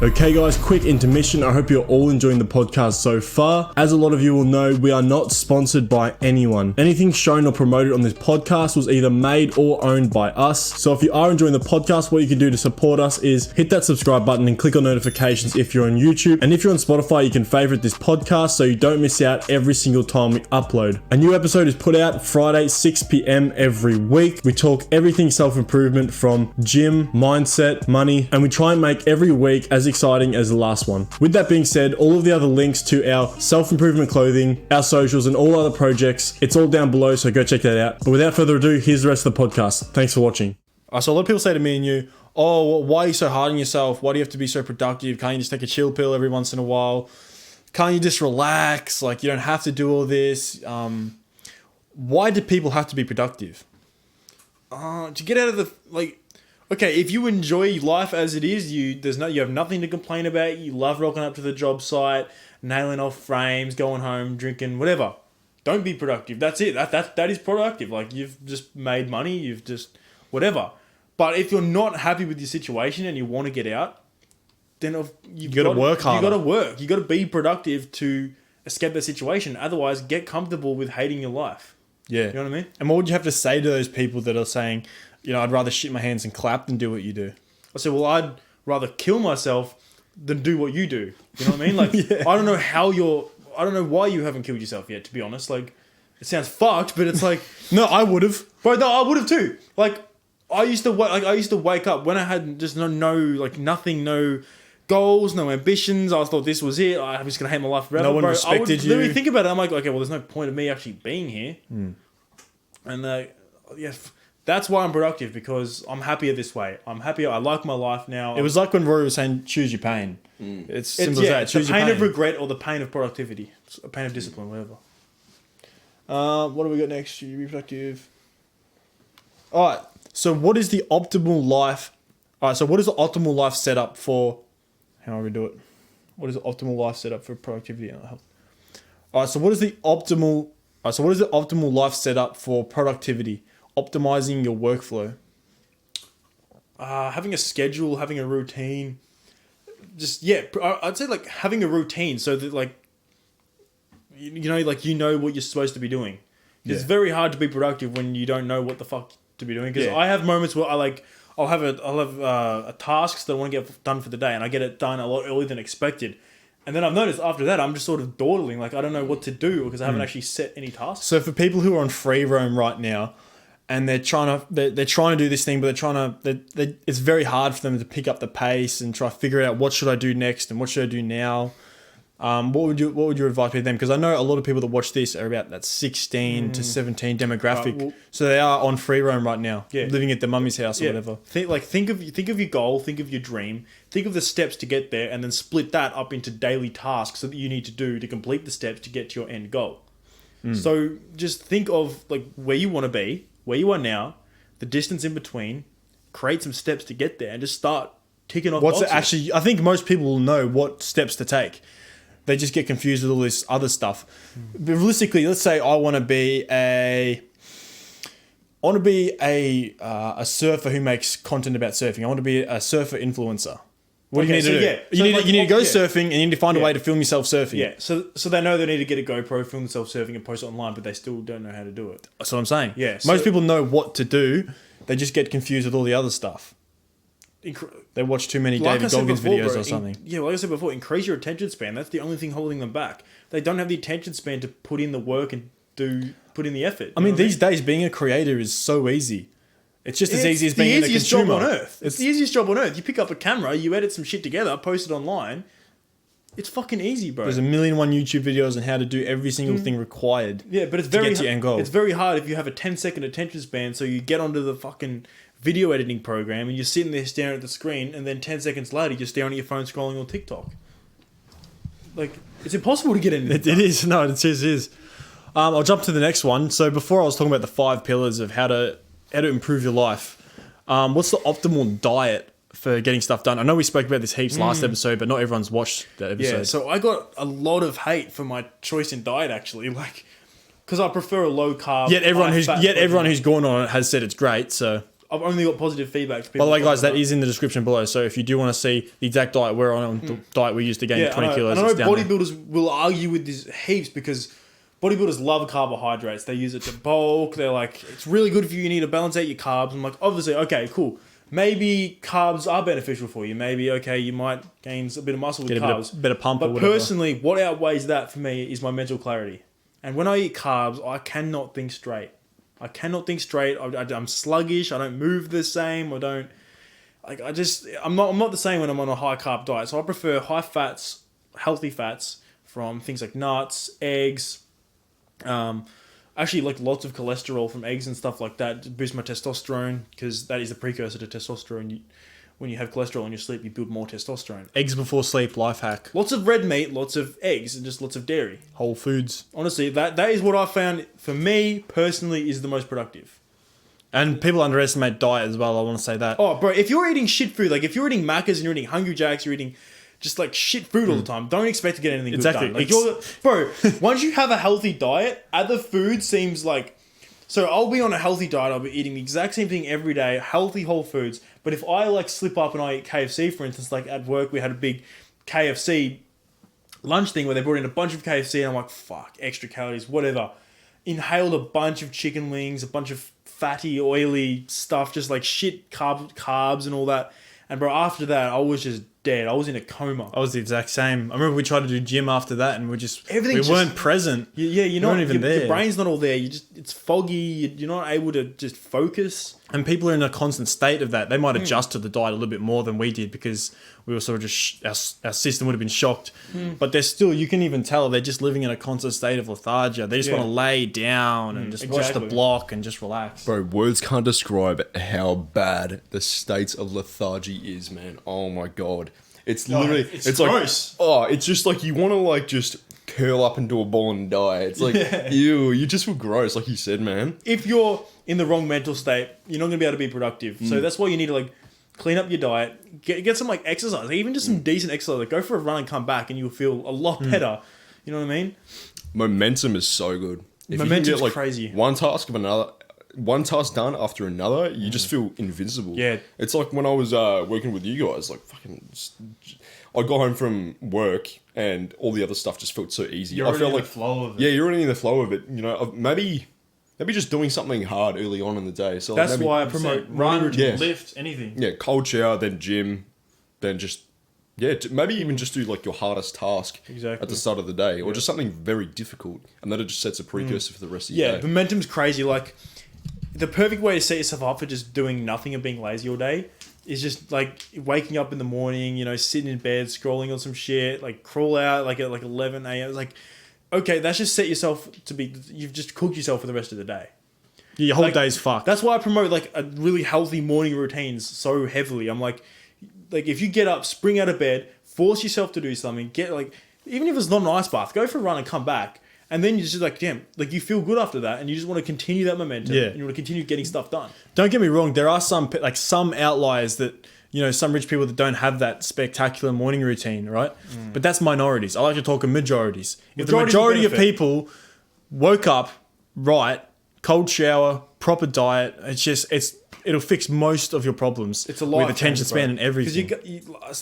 Okay guys, quick intermission. I hope you're all enjoying the podcast so far. As a lot of you will know, we are not sponsored by anyone. Anything shown or promoted on this podcast was either made or owned by us. So if you are enjoying the podcast, what you can do to support us is hit that subscribe button and click on notifications if you're on YouTube. And if you're on Spotify, you can favorite this podcast so you don't miss out every single time we upload. A new episode is put out Friday, 6 p.m. every week. We talk everything self-improvement from gym, mindset, money, and we try and make every week as exciting as the last one. With that being said, all of the other links to our self-improvement clothing, our socials, and all other projects, it's all down below, so go check that out. But without further ado, here's the rest of the podcast. Thanks for watching. So a lot of people say to me and you, oh, why are you so hard on yourself? Why do you have to be so productive? Can't you just take a chill pill every once in a while? Can't you just relax? Like, you don't have to do all this. Why do people have to be productive? To get out of the, like, okay, if you enjoy life as it is, you have nothing to complain about. You love rocking up to the job site, nailing off frames, going home, drinking, whatever. Don't be productive. That's it. That is productive. Like, you've just made money. You've just whatever. But if you're not happy with your situation and you want to get out, then you've got to work harder. You got to work. You got to be productive to escape that situation. Otherwise, get comfortable with hating your life. Yeah, you know what I mean. And what would you have to say to those people that are saying, you know, I'd rather shit my hands and clap than do what you do? I said, well, I'd rather kill myself than do what you do. You know what I mean? Like, yeah. I don't know why you haven't killed yourself yet, to be honest. Like, it sounds fucked, but it's like, no, I would have. Bro, no, I would have too. Like, I used to wake up when I had just nothing, no goals, no ambitions. I thought this was it. I was going to hate my life forever. No one respected you. Literally think about it. I'm like, okay, well, there's no point of me actually being here. And yeah, that's why I'm productive, because I'm happier this way. I'm happier. I like my life now. It was like when Rory was saying, choose your pain. It's simple as that. Choose the pain of regret or the pain of productivity. It's a pain of discipline, whatever. What do we got next? You be productive. All right. So what is the optimal life? All right. So what is the optimal life setup for? How do we do it? What is the optimal life setup for productivity and health? All right. So what is the optimal? All right. So what is the optimal life setup for productivity? Optimizing your workflow. Having a schedule, having a routine. Just I'd say like having a routine so that like you know what you're supposed to be doing. It's very hard to be productive when you don't know what the fuck to be doing. Because I have moments where I'll have tasks that I want to get done for the day, and I get it done a lot earlier than expected. And then I've noticed after that, I'm just sort of dawdling. Like, I don't know what to do because I haven't actually set any tasks. So for people who are on free roam right now, and they're trying to do this thing, but it's very hard for them to pick up the pace and try to figure out what should I do next and what should I do now. What would your advice be to them? Because I know a lot of people that watch this are about that 16 to 17 demographic, so they are on free roam right now, living at their mummy's house or whatever. Think of your goal, think of your dream, think of the steps to get there, and then split that up into daily tasks that you need to do to complete the steps to get to your end goal. So just think of like where you want to be, where you are now, the distance in between, create some steps to get there, and just start ticking off boxes. I think most people will know what steps to take. They just get confused with all this other stuff. But realistically, let's say I want to be a surfer who makes content about surfing. I want to be a surfer influencer. What do you need to do? Yeah. You need to go surfing and you need to find a way to film yourself surfing. Yeah, so they know they need to get a GoPro, film themselves surfing, and post it online, but they still don't know how to do it. That's what I'm saying. Yeah, Most people know what to do. They just get confused with all the other stuff. They watch too many David Goggins videos or something. Like I said before, increase your attention span. That's the only thing holding them back. They don't have the attention span to put in the work and put in the effort. I mean, these days, being a creator is so easy. It's just as easy as being a consumer. It's the easiest job on earth. It's the easiest job on earth. You pick up a camera, you edit some shit together, post it online. It's fucking easy, bro. There's a million YouTube videos on how to do every single thing required. Yeah, but it's to get to your end goal. It's very hard if you have a 10-second attention span. So you get onto the fucking video editing program and you're sitting there staring at the screen, and then 10 seconds later you're staring at your phone scrolling on TikTok. Like, it's impossible to get into It is. No, it is. I'll jump to the next one. So before I was talking about the 5 pillars of how to improve your life. What's the optimal diet for getting stuff done? I know we spoke about this heaps last episode, but not everyone's watched that episode. Yeah, so I got a lot of hate for my choice in diet, actually. Like, because I prefer a low carb. Yet everyone who's gone on it has said it's great. So I've only got positive feedback. By the way, guys, that is in the description below. So if you do want to see the exact diet we're on, the diet we used to gain 20 kilos, I know it's down bodybuilders will argue with this heaps because bodybuilders love carbohydrates. They use it to bulk. They're like, it's really good for you. You need to balance out your carbs. I'm like, obviously, okay, cool. Maybe carbs are beneficial for you. Maybe, okay, you might gain a bit of muscle with carbs. Bit of pump but or whatever. personally, what outweighs that for me is my mental clarity. And when I eat carbs, I cannot think straight. I'm sluggish. I don't move the same. I'm not the same when I'm on a high carb diet. So I prefer high fats, healthy fats from things like nuts, eggs, actually like lots of cholesterol from eggs and stuff like that to boost my testosterone, because that is the precursor to testosterone. When you have cholesterol in your sleep, you build more testosterone. Eggs before sleep, life hack. Lots of red meat, lots of eggs, and just lots of dairy. Whole foods. Honestly, that is what I found, for me, personally, is the most productive. And people underestimate diet as well, I want to say that. Oh, bro, if you're eating shit food, like if you're eating Maccas and you're eating Hungry Jacks, you're eating just like shit food all the time, don't expect to get anything good done. Like bro, once you have a healthy diet, other food seems like... So I'll be on a healthy diet, I'll be eating the exact same thing every day, healthy whole foods. But if I like slip up and I eat KFC, for instance, like at work we had a big KFC lunch thing where they brought in a bunch of KFC and I'm like, fuck, extra calories, whatever. Inhaled a bunch of chicken wings, a bunch of fatty, oily stuff, just like shit carbs and all that. And bro, after that, I was just dead. I was in a coma. I was the exact same. I remember we tried to do gym after that, and we Everything's weren't present. Yeah, you're not even there. Your brain's not all there. It's foggy. You're not able to just focus. And people are in a constant state of that. They might adjust to the diet a little bit more than we did because we were sort of just our system would have been shocked. But they're still, you can even tell they're just living in a constant state of lethargia. They just want to lay down and just watch the block and just relax. Bro, words can't describe how bad the state of lethargy is, man. Oh my god. It's literally it's gross. Like, it's just like you want to like just curl up into a ball and die. It's like ew, you just feel gross, like you said, man. If you're in the wrong mental state, you're not going to be able to be productive. So that's why you need to like clean up your diet, get some like exercise, even just some decent exercise. Like go for a run and come back, and you'll feel a lot better. You know what I mean? Momentum is so good. If Momentum's you can get, like, crazy. One task done after another, you just feel invincible. Yeah. It's like when I was working with you guys, like fucking... I got home from work and all the other stuff just felt so easy. I felt like the flow of it. Yeah, you're already in the flow of it. You know, maybe just doing something hard early on in the day. So that's maybe, why I promote Run, Yeah. lift, anything. Yeah, cold shower, then gym, then just... Yeah, maybe even just do like your hardest task at the start of the day, or just something very difficult, and then it just sets a precursor for the rest of your day. Yeah, momentum's crazy. Like, the perfect way to set yourself up for just doing nothing and being lazy all day is just like waking up in the morning, you know, sitting in bed, scrolling on some shit, like crawl out like at like 11 a.m. It's like, okay, that's just set yourself to be, you've just cooked yourself for the rest of the day. Your whole day's fucked. That's why I promote like a really healthy morning routines so heavily. I'm like if you get up, spring out of bed, force yourself to do something, get like, even if it's not an ice bath, go for a run and come back. And then you're just like, damn, like you feel good after that, and you just want to continue that momentum. Yeah. And you want to continue getting stuff done. Don't get me wrong, there are some outliers that, you know, some rich people that don't have that spectacular morning routine, right? But that's minorities. I like to talk in majorities. If the majority of people woke up right, cold shower, proper diet, it's it'll fix most of your problems. It's a life with attention changer, bro. span and everything.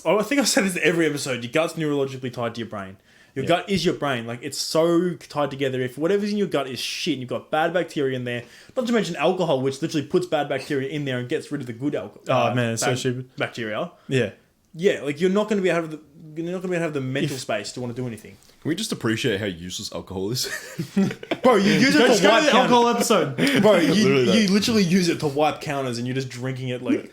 I think I've said this in every episode. Your gut's neurologically tied to your brain. Your gut is your brain. Like, it's so tied together. If whatever's in your gut is shit and you've got bad bacteria in there, not to mention alcohol, which literally puts bad bacteria in there and gets rid of the good alcohol. Oh man, it's so stupid. Bacteria. Yeah. Yeah, like you're not going to be able to have the mental space to want to do anything. Can we just appreciate how useless alcohol is? Bro, you use it Let's to go to wipe the counters. alcohol episode. Bro, Literally that. you literally use it to wipe counters and you're just drinking it like...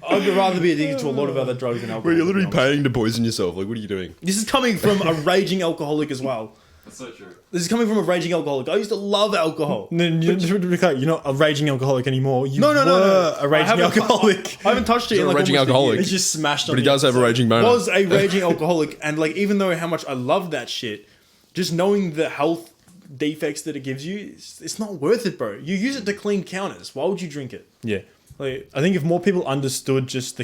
I'd rather be addicted to a lot of other drugs than alcohol. Bro, you're to be literally honest. paying to poison yourself. Like, what are you doing? This is coming from a raging alcoholic as well. That's so true. This is coming from a raging alcoholic. I used to love alcohol. Then you're not a raging alcoholic anymore. You No. were a raging alcoholic. I haven't touched it in a like raging almost a alcoholic. year. It's just smashed on But he does have a raging boner. Was a raging alcoholic, and like even though how much I love that shit, just knowing the health defects that it gives you, it's not worth it, bro. You use it to clean counters. Why would you drink it? Yeah. Like, I think if more people understood just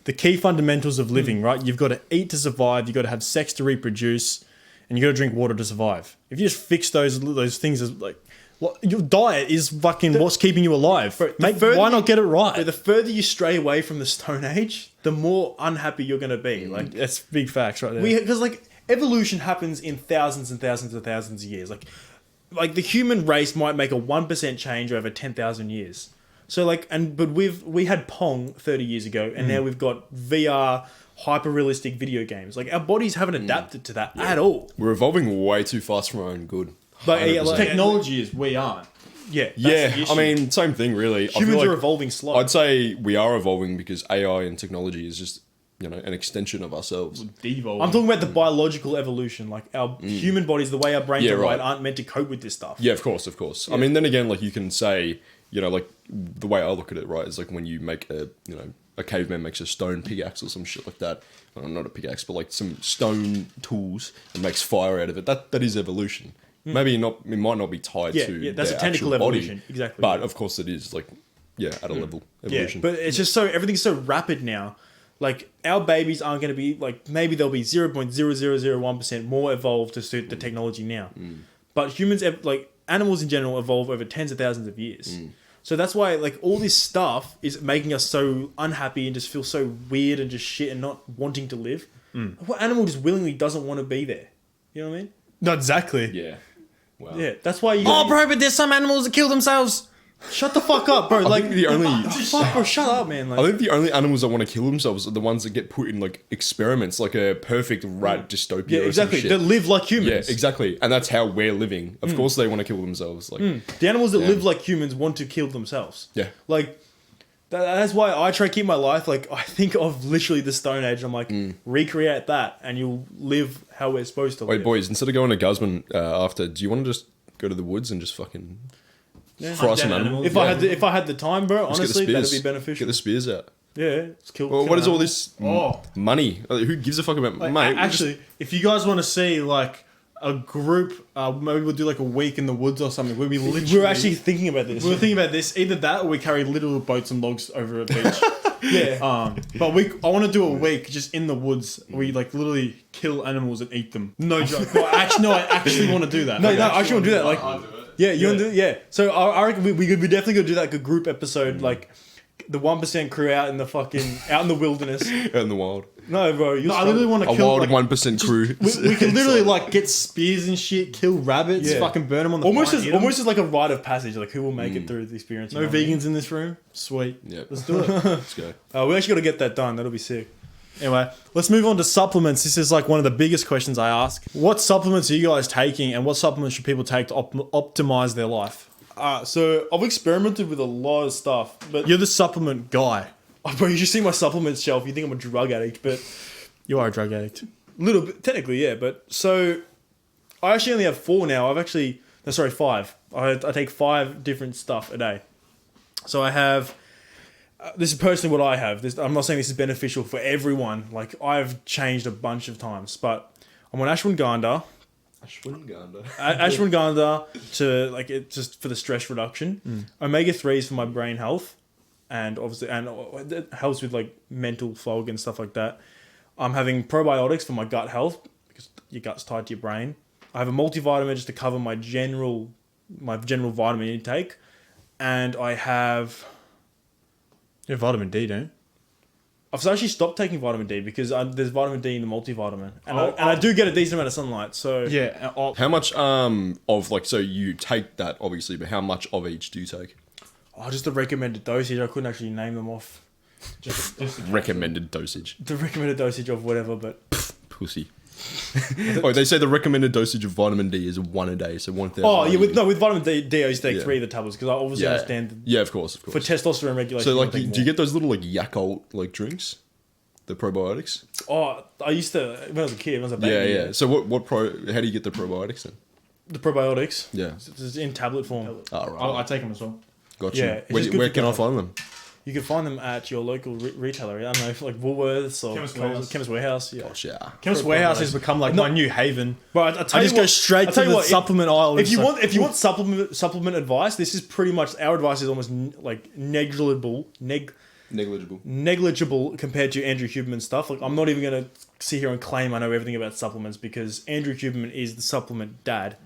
the key fundamentals of living, right? You've got to eat to survive, you've got to have sex to reproduce, and you got to drink water to survive. If you just fix those things as like your diet is fucking what's keeping you alive. Bro, Why not get it right? The further you stray away from the Stone Age, the more unhappy you're gonna be. Like That's big facts right there. because like evolution happens in thousands and thousands and thousands of years. Like the human race might make a 1% change over 10,000 years. So like, but we had Pong 30 years ago, and now we've got VR, hyper realistic video games. Like our bodies haven't adapted to that at all. We're evolving way too fast for our own good. But yeah, 100%. like, Technology is we aren't. yeah, that's Yeah, the issue. I mean, same thing, really. I feel humans like are evolving slow. I'd say we are evolving because AI and technology is just, an extension of ourselves. Devolving. I'm talking about the biological evolution. Like our human bodies, the way our brains Yeah, are wired, right. aren't meant to cope with this stuff. Yeah, of course. I mean, then again, like you can say, like the way I look at it, right, is like when you make a caveman makes a stone pickaxe or some shit like that. Well, not a pickaxe, but like some stone tools and makes fire out of it. That is evolution. Maybe not. It might not be tied to that's their a technical actual body, evolution, exactly. But of course, it is like at a level evolution. Yeah, but it's just everything's so rapid now. Like our babies aren't going to be like maybe they'll be 0.0001% more evolved to suit the technology now. But humans, like animals in general, evolve over tens of thousands of years. So that's why like all this stuff is making us so unhappy and just feel so weird and just shit and not wanting to live. What animal just willingly doesn't want to be there? You know what I mean? No, exactly. Yeah. Wow. Yeah, that's why you. But there's some animals that kill themselves. Shut the fuck up, bro! I Like think the only. fuck, bro, shut up, man! I Like, think the only animals that want to kill themselves are the ones that get put in like experiments, like a perfect rat dystopia. yeah, or some exactly. shit. That live like Yeah, humans. exactly, and that's how we're living. Of course, they want to kill themselves. Like, The animals that live like humans want to kill themselves. yeah, Like, that's why I try to keep my life, like, I think of literally the Stone Age. I'm like, recreate that and you'll live how we're supposed to live. wait, boys, instead of going to Guzman after, do you want to just go to the woods and just fucking fry some down animals? animals. If I had the time, bro, Let's get the honestly, that'd spears. be beneficial. Get the spears out. Yeah, it's kill. Well, kill what is all animals. this money? Who gives a fuck about Like, mate? actually, if you guys want to see like a group, maybe we'll do like a week in the woods or something where we literally. We were actually thinking about this. we were thinking about this. Either that, or we carry little boats and logs over a beach. yeah. But I want to do a week just in the woods where you like literally kill animals and eat them. No joke. I actually want to do that. No, I actually want to do that. Like, I'll do it. yeah, you want to do yeah. So I reckon we definitely gonna do that like a group episode, like the 1% crew out in the wilderness. Out in the wild, No, bro, you. No, I literally want to a kill. wild Like, 1% crew. we can literally like get spears and shit, kill rabbits, Yeah. fucking burn them on the almost fire, as eat 'em. almost as like a rite of passage. Like who will make it through the experience? No you know what I mean? vegans in this room. Sweet. Yeah, Let's do it. let's go. We actually got to get that done. That'll be sick. Anyway, let's move on to supplements. This is like one of the biggest questions I ask. What supplements are you guys taking, and what supplements should people take to optimize their life? So I've experimented with a lot of stuff, but You're the supplement guy. oh, bro, you should see my supplements shelf. You think I'm a drug addict, but You are a drug addict. little bit technically, yeah. But so I actually only have 4 now. Sorry, 5. I take 5 different stuff a day. So I have. This is personally what I have. I'm not saying this is beneficial for everyone. Like I've changed a bunch of times, but I'm on ashwagandha. Ashwagandha to like it just for the stress reduction. Omega-3s for my brain health, and obviously it helps with like mental fog and stuff like that. I'm having probiotics for my gut health because your gut's tied to your brain. I have a multivitamin just to cover my general vitamin intake. and I have. Yeah, vitamin D, don't you? I've actually stopped taking vitamin D because there's vitamin D in the multivitamin, and I do get a decent amount of sunlight. So Yeah. How much of like, so you take that obviously, but how much of each do you take? just the recommended dosage. I couldn't actually name them off. Just Recommended dosage. The recommended dosage of whatever, but Pussy. Oh, they say the recommended dosage of vitamin D is 1 a day, so 1,000. with vitamin D, I used to take Yeah. 3 of the tablets because I obviously Yeah. understand Yeah, of course. for testosterone regulation. So you like, wanna take do you more. get those little like Yakult like drinks, the probiotics? I used to when I was a kid, when I was a Yeah, baby. yeah. So how do you get the probiotics then? The probiotics. Yeah. It's in tablet form. Oh, right. I take them as well. Gotcha. Yeah, it's just good Where for can I gut find them? You can find them at your local retailer. I don't know, like Woolworths or Chemist Warehouse. Yeah. Gotcha. Chemist Warehouse has become like my new haven. But I just go straight to the supplement aisle. If you want supplement advice, this is pretty much our advice is almost negligible compared to Andrew Huberman's stuff. Like I'm not even gonna sit here and claim I know everything about supplements because Andrew Huberman is the supplement dad.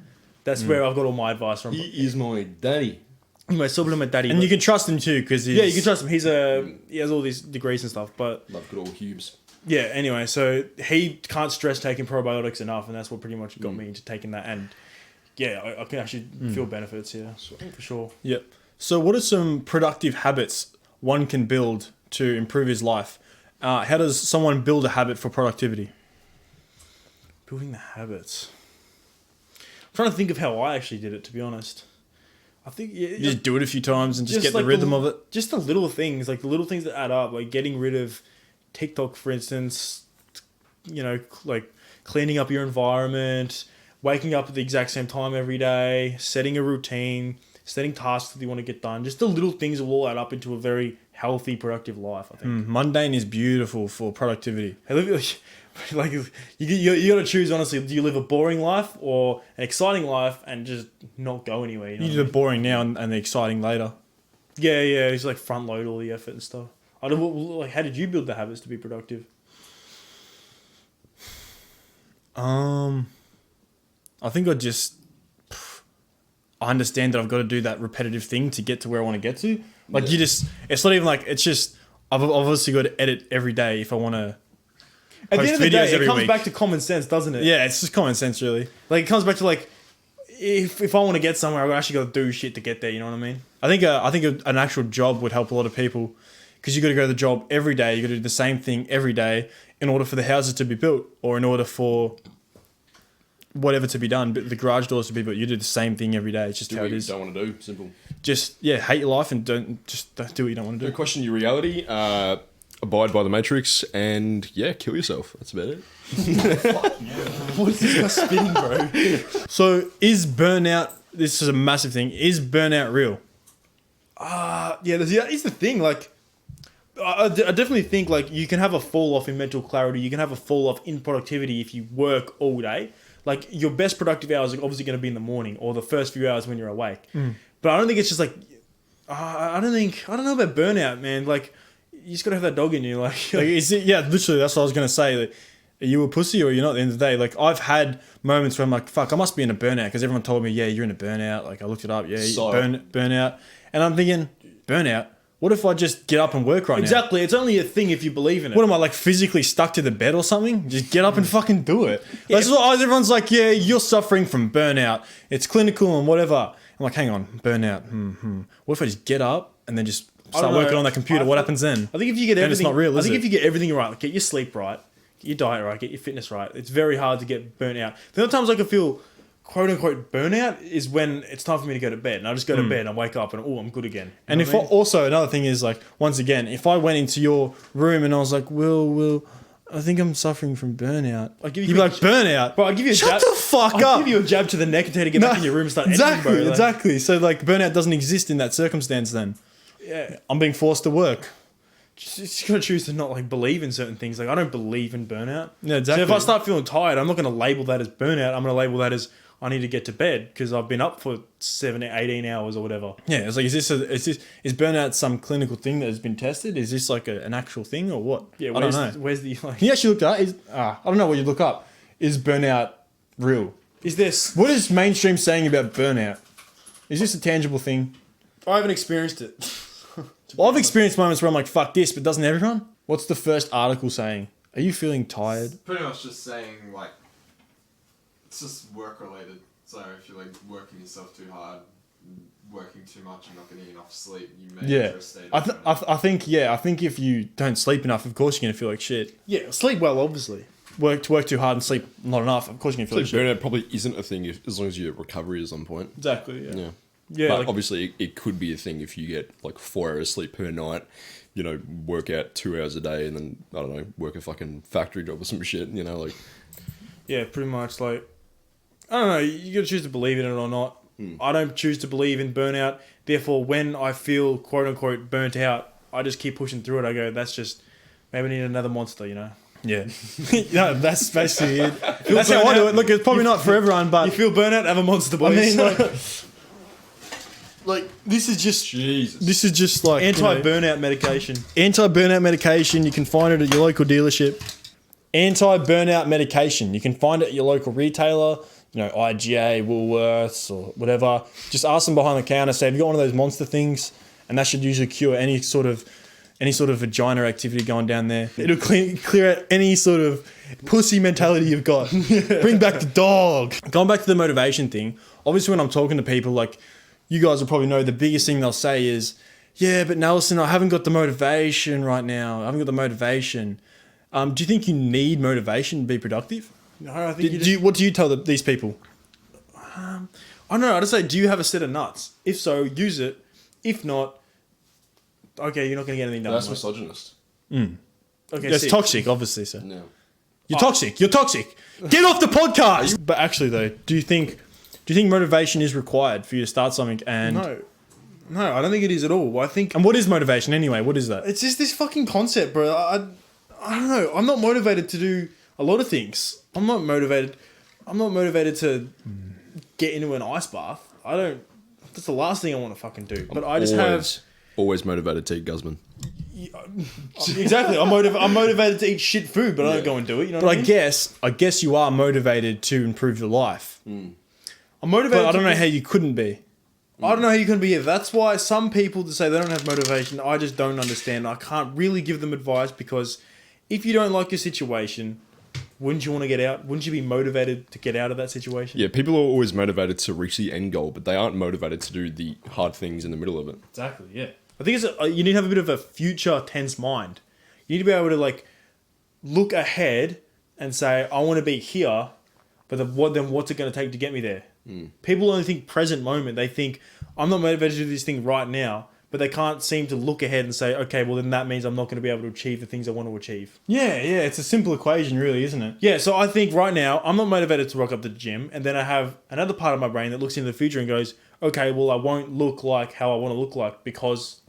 That's where I've got all my advice from. He is my daddy. My supplement daddy. and you can trust him too because yeah, you can trust him. He has all these degrees and stuff. But Love good old Hubes. yeah, anyway, so he can't stress taking probiotics enough, and that's what pretty much got me into taking that. And yeah, I can actually feel benefits. Yeah, for sure. Yep. So, what are some productive habits one can build to improve his life? How does someone build a habit for productivity? Building the habits. I'm trying to think of how I actually did it. To be honest, I think You just do it a few times and just get the like rhythm of it. Just the little things, like the little things that add up, like getting rid of TikTok, for instance. You know, like cleaning up your environment, waking up at the exact same time every day, setting a routine, setting tasks that you want to get done. Just the little things will all add up into a very healthy, productive life, I think. Mundane is beautiful for productivity. Like you got to choose honestly. Do you live a boring life or an exciting life and just not go anywhere? You know You what do I the boring now and the exciting later. mean? Yeah. It's like front load all the effort and stuff. I don't like. How did you build the habits to be productive? I think I understand that I've got to do that repetitive thing to get to where I want to get to. Like it's not even like, it's just, I've obviously got to edit every day if I want to At the post end of the videos day, it every comes week. back to common sense, doesn't it? Yeah, it's just common sense, really. Like it comes back to like, if I want to get somewhere, I actually got to do shit to get there. You know what I mean? I think an actual job would help a lot of people because you got to go to the job every day. You got to do the same thing every day in order for the houses to be built or in order for whatever to be done, but the garage doors to be built. You do the same thing every day. It's just Do how what it you is. don't want to do. Simple. Just hate your life and don't do what you don't want to Don't do. question your reality. Abide by the matrix, and kill yourself. That's about it. What's this guy spinning, bro? So is burnout? This is a massive thing. Is burnout real? It's the thing. Like, I definitely think like you can have a fall off in mental clarity. You can have a fall off in productivity if you work all day. Like your best productive hours are obviously going to be in the morning or the first few hours when you're awake. But I don't think it's just like, I don't know about burnout, man. Like you just got to have that dog in you. Like Is it? Yeah, literally. That's what I was gonna say. Like, are you a pussy or you're not? At the end of the day, like I've had moments where I'm like, fuck, I must be in a burnout because everyone told me, yeah, you're in a burnout. Like I looked it up, yeah, burnout, and I'm thinking, burnout. What if I just get up and work right now? exactly. It's only a thing if you believe in it. What am I, like physically stuck to the bed or something? Just get up and fucking do it. That's what everyone's like, yeah, you're suffering from burnout. It's clinical and whatever. I'm like, hang on, burnout. What if I just get up and then just start working on that computer? What happens then? I think if you get Then everything, it's not real, I is think it? if you get everything right, like get your sleep right, get your diet right, get your fitness right, it's very hard to get burnt out. The only times I can feel quote unquote burnout is when it's time for me to go to bed, and I just go to bed and I wake up and I'm good again. You And know if what I mean? also another thing is like, once again, if I went into your room and I was like, Will, I think I'm suffering from burnout. I'll give you You'd be like, burnout? Bro, I'll give you a Shut jab. the fuck I'll up. give you a jab to the neck and tell you to get back in your room and start editing, Exactly, bro. Like, exactly. So like burnout doesn't exist in that circumstance then. Yeah, I'm being forced to work. just gotta choose to not like believe in certain things. Like I don't believe in burnout. Yeah, exactly. So if I start feeling tired, I'm not gonna label that as burnout. I'm gonna label that as I need to get to bed because I've been up for 18 hours or whatever. Yeah, it's like, is burnout some clinical thing that has been tested? Is this like an actual thing or what? Yeah, I don't know. Where's the like? Can you actually look at that? I don't know what you look up. Is burnout real? Is this? What is mainstream saying about burnout? Is this a tangible thing? I haven't experienced it. Well, I've experienced moments where I'm like, fuck this, but doesn't everyone? What's the first article saying? Are you feeling tired? Pretty much just saying, like, it's just work related. So if you're, like, working yourself too hard, working too much and not getting enough sleep, you may enter a state of I think if you don't sleep enough, of course you're going to feel like shit. Yeah, sleep well, obviously. Work too hard and sleep not enough, of course you're going to So feel like shit. burnout probably isn't a thing as long as your recovery is on point. Exactly, Yeah. Yeah, But like, obviously it could be a thing if you get like 4 hours sleep per night, you know, work out 2 hours a day and then, I don't know, work a fucking factory job or some shit, you know, like... yeah, pretty much. Like, I don't know. You gotta choose to believe in it or not. I don't choose to believe in burnout. Therefore, when I feel quote unquote burnt out, I just keep pushing through it. I go, that's just maybe I need another monster, you know. Yeah. No, that's basically it. That's how I do it. Look, it's probably not for everyone, but... You feel burnout, have a monster, I boys. mean, like, this is just... Jesus. This is just like... Anti-burnout medication. Anti-burnout medication. You can find it at your local dealership. Anti-burnout medication. You can find it at your local retailer. You know, IGA, Woolworths, or whatever. Just ask them behind the counter. Say, have you got one of those monster things? And that should usually cure any sort of vagina activity going down there. It'll clear out any sort of pussy mentality you've got. Bring back the dog. Going back to the motivation thing. Obviously, when I'm talking to people, like, you guys will probably know the biggest thing they'll say is, yeah, but Nelson, I haven't got the motivation right now. I haven't got the motivation. Do you think you need motivation to be productive? No, I think What do you tell these people? I don't know. I just say, do you have a set of nuts? If so, use it. If not, okay, you're not going to get anything done. That's mate. misogynist. Okay, That's sick. toxic, obviously, sir. No. You're toxic. You're toxic. Get off the podcast. But actually, though, do you think motivation is required for you to start something? And No, I don't think it is at all. I think what is motivation anyway? What is that? it's just this fucking concept, bro. I don't know. I'm not motivated to do a lot of things. I'm not motivated to get into an ice bath. That's the last thing I want to fucking do. But I just always motivated to eat Guzman. exactly. I'm motivated to eat shit food, but I don't go and do it. You know But what I mean? I guess you are motivated to improve your life. I'm motivated. But I don't to- know how you couldn't be. I don't know how you can be here. That's why some people to say they don't have motivation, I just don't understand. I can't really give them advice because if you don't like your situation, wouldn't you want to get out? Wouldn't you be motivated to get out of that situation? Yeah, people are always motivated to reach the end goal, but they aren't motivated to do the hard things in the middle of it. Exactly. Yeah. I think you need to have a bit of a future tense mind. You need to be able to like look ahead and say, I want to be here, but what's it going to take to get me there? People only think present moment. They think, I'm not motivated to do this thing right now, but they can't seem to look ahead and say, okay, well then that means I'm not going to be able to achieve the things I want to achieve. Yeah. It's a simple equation, really, isn't it? Yeah, so I think right now I'm not motivated to rock up to the gym, and then I have another part of my brain that looks into the future and goes, okay, well I won't look like how I want to look like because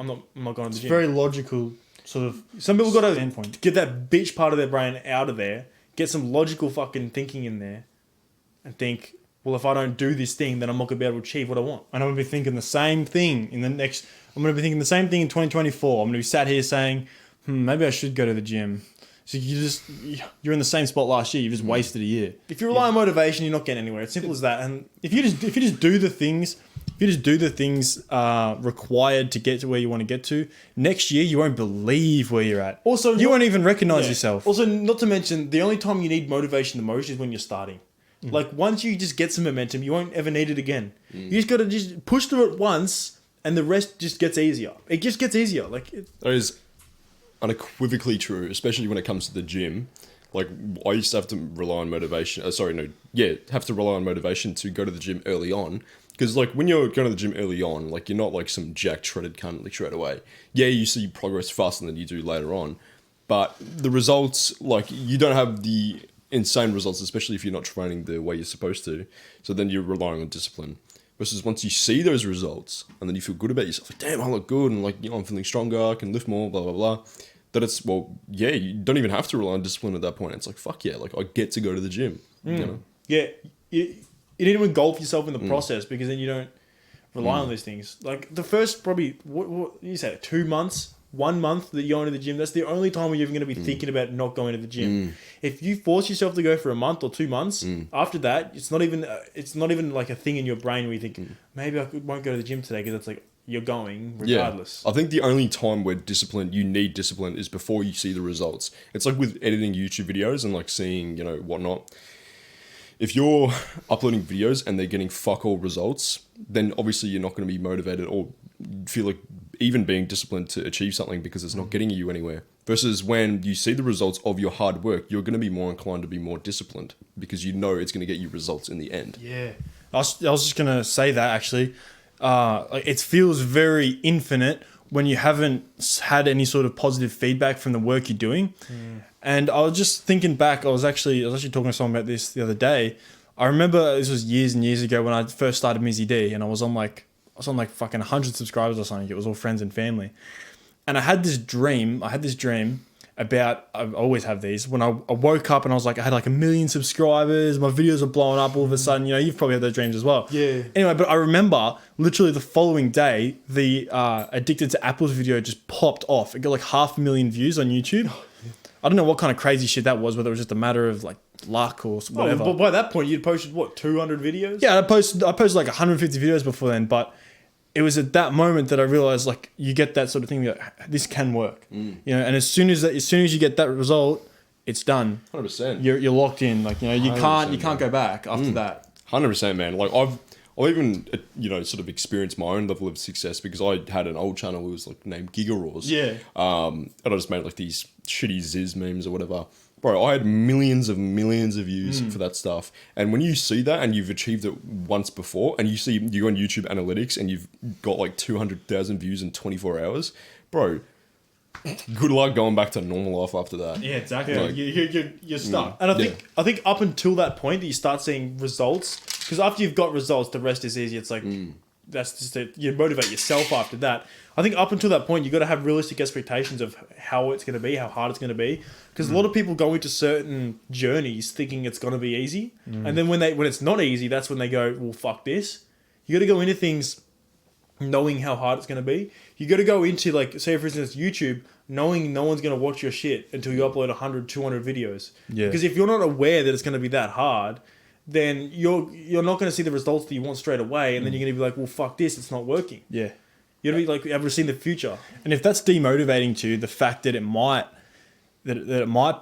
I'm not going to the gym. Very logical sort of. Some people got to standpoint. get that bitch part of their brain out of there, get some logical fucking thinking in there, and think, well, if I don't do this thing, then I'm not going to be able to achieve what I want. And I'm going to be thinking the same thing I'm going to be thinking the same thing in 2024. I'm going to be sat here saying, maybe I should go to the gym. So you're in the same spot last year. You've just wasted a year. If you rely on motivation, you're not getting anywhere. It's simple as that. And If you just do the things required to get to where you want to get to, next year you won't believe where you're at. Also, you won't even recognize yourself. Also, not to mention, the only time you need motivation the most is when you're starting. Like, once you just get some momentum, you won't ever need it again. You just got to just push through it once, and the rest just gets easier. It just gets easier. Like, That is unequivocally true, especially when it comes to the gym. Like, I used to have to rely on motivation. Have to rely on motivation to go to the gym early on. Because, like, when you're going to the gym early on, like, you're not like some jack shredded cunt like straight away. Yeah, you see progress faster than you do later on. But the results, like, you don't have the insane results, especially if you're not training the way you're supposed to. So then you're relying on discipline. Versus once you see those results and then you feel good about yourself, like, damn, I look good, and like, you know, I'm feeling stronger, I can lift more, blah, blah, blah. That it's, well, yeah, you don't even have to rely on discipline at that point. It's like, fuck yeah, like, I get to go to the gym. You know? yeah, you need to engulf yourself in the process, because then you don't rely on these things. Like, the first probably, what you say, 2 months 1 month that you're going to the gym, that's the only time where you're even going to be thinking about not going to the gym. If you force yourself to go for a month or 2 months, after that, it's not even like a thing in your brain where you think, maybe won't go to the gym today, because it's like, you're going regardless. Yeah. I think the only time where you need discipline is before you see the results. It's like with editing YouTube videos and like seeing, whatnot. If you're uploading videos and they're getting fuck all results, then obviously you're not going to be motivated or feel like even being disciplined to achieve something because it's not getting you anywhere. Versus when you see the results of your hard work, you're going to be more inclined to be more disciplined because you know it's going to get you results in the end. Yeah. I was just going to say that actually. It feels very infinite when you haven't had any sort of positive feedback from the work you're doing. And I was just thinking back, I was actually talking to someone about this the other day. I remember this was years and years ago when I first started Mizzy D, and I was on like fucking 100 subscribers or something. It was all friends and family. And I had this dream about, I always have these, when I woke up and I was like, I had like 1 million subscribers, my videos were blowing up all of a sudden, you've probably had those dreams as well. Yeah. Anyway, but I remember literally the following day, the Addicted to Apples video just popped off. It got like 500,000 views on YouTube. I don't know what kind of crazy shit that was, whether it was just a matter of like luck or whatever. But by that point, you'd posted, 200 videos? Yeah, I posted like 150 videos before then, but it was at that moment that I realized, like, you get that sort of thing, like, this can work, and as soon as you get that result, it's done. 100%. You're locked in, like, you can't go back after that. 100%, man. Like I've even sort of experienced my own level of success because I had an old channel. It was like named Giga Raws. Yeah. And I just made like these shitty Ziz memes or whatever. Bro, I had millions of views for that stuff. And when you see that and you've achieved it once before, and you go on YouTube analytics and you've got like 200,000 views in 24 hours, bro, good luck going back to normal life after that. Yeah, exactly. Like, you're stuck. And I think up until that point that you start seeing results, because after you've got results, the rest is easy. It's like, that's just it. You motivate yourself after that. I think up until that point, you got to have realistic expectations of how it's going to be, how hard it's going to be. Because a lot of people go into certain journeys thinking it's going to be easy. And then when it's not easy, that's when they go, well, fuck this. You got to go into things knowing how hard it's going to be. You got to go into, like, say, for instance, YouTube, knowing no one's going to watch your shit until you upload 100, 200 videos. Yeah. Because if you're not aware that it's going to be that hard, then you're not going to see the results that you want straight away. And then you're going to be like, well, fuck this, it's not working. Yeah. You're going to be like, ever seen the future. And if that's demotivating to you, the fact that it might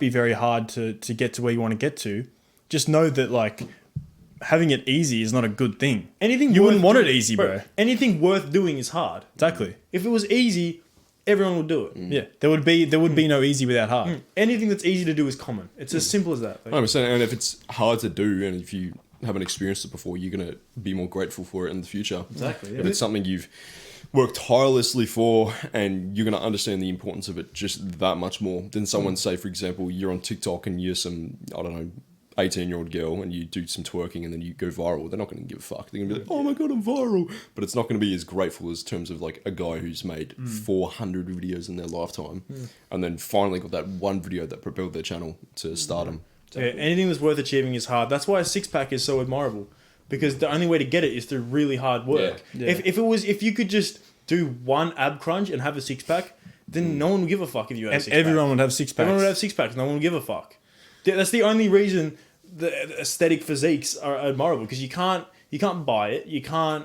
be very hard to get to where you want to get to, just know that, like, having it easy is not a good thing. You wouldn't want it easy, bro. Anything worth doing is hard. Exactly. If it was easy, everyone would do it. Yeah. There would be no easy without hard. Anything that's easy to do is common. It's as simple as that. 100%. And if it's hard to do, and if you haven't experienced it before, you're going to be more grateful for it in the future. Exactly. Yeah. If it's something you've worked tirelessly for, and you're going to understand the importance of it just that much more than someone, say, for example, you're on TikTok and you're some, 18-year-old girl and you do some twerking and then you go viral. They're not going to give a fuck. They're going to be like, oh my God, I'm viral. But it's not going to be as grateful as terms of like a guy who's made 400 videos in their lifetime and then finally got that one video that propelled their channel to stardom. Yeah, anything that's worth achieving is hard. That's why a six-pack is so admirable. Because the only way to get it is through really hard work. Yeah. If you could just do one ab crunch and have a six-pack, then no one would give a fuck if you had a six-pack. Everyone would have six-packs. Everyone would have six-packs. No one would give a fuck. That's the only reason the aesthetic physiques are admirable, because you can't buy it, you can't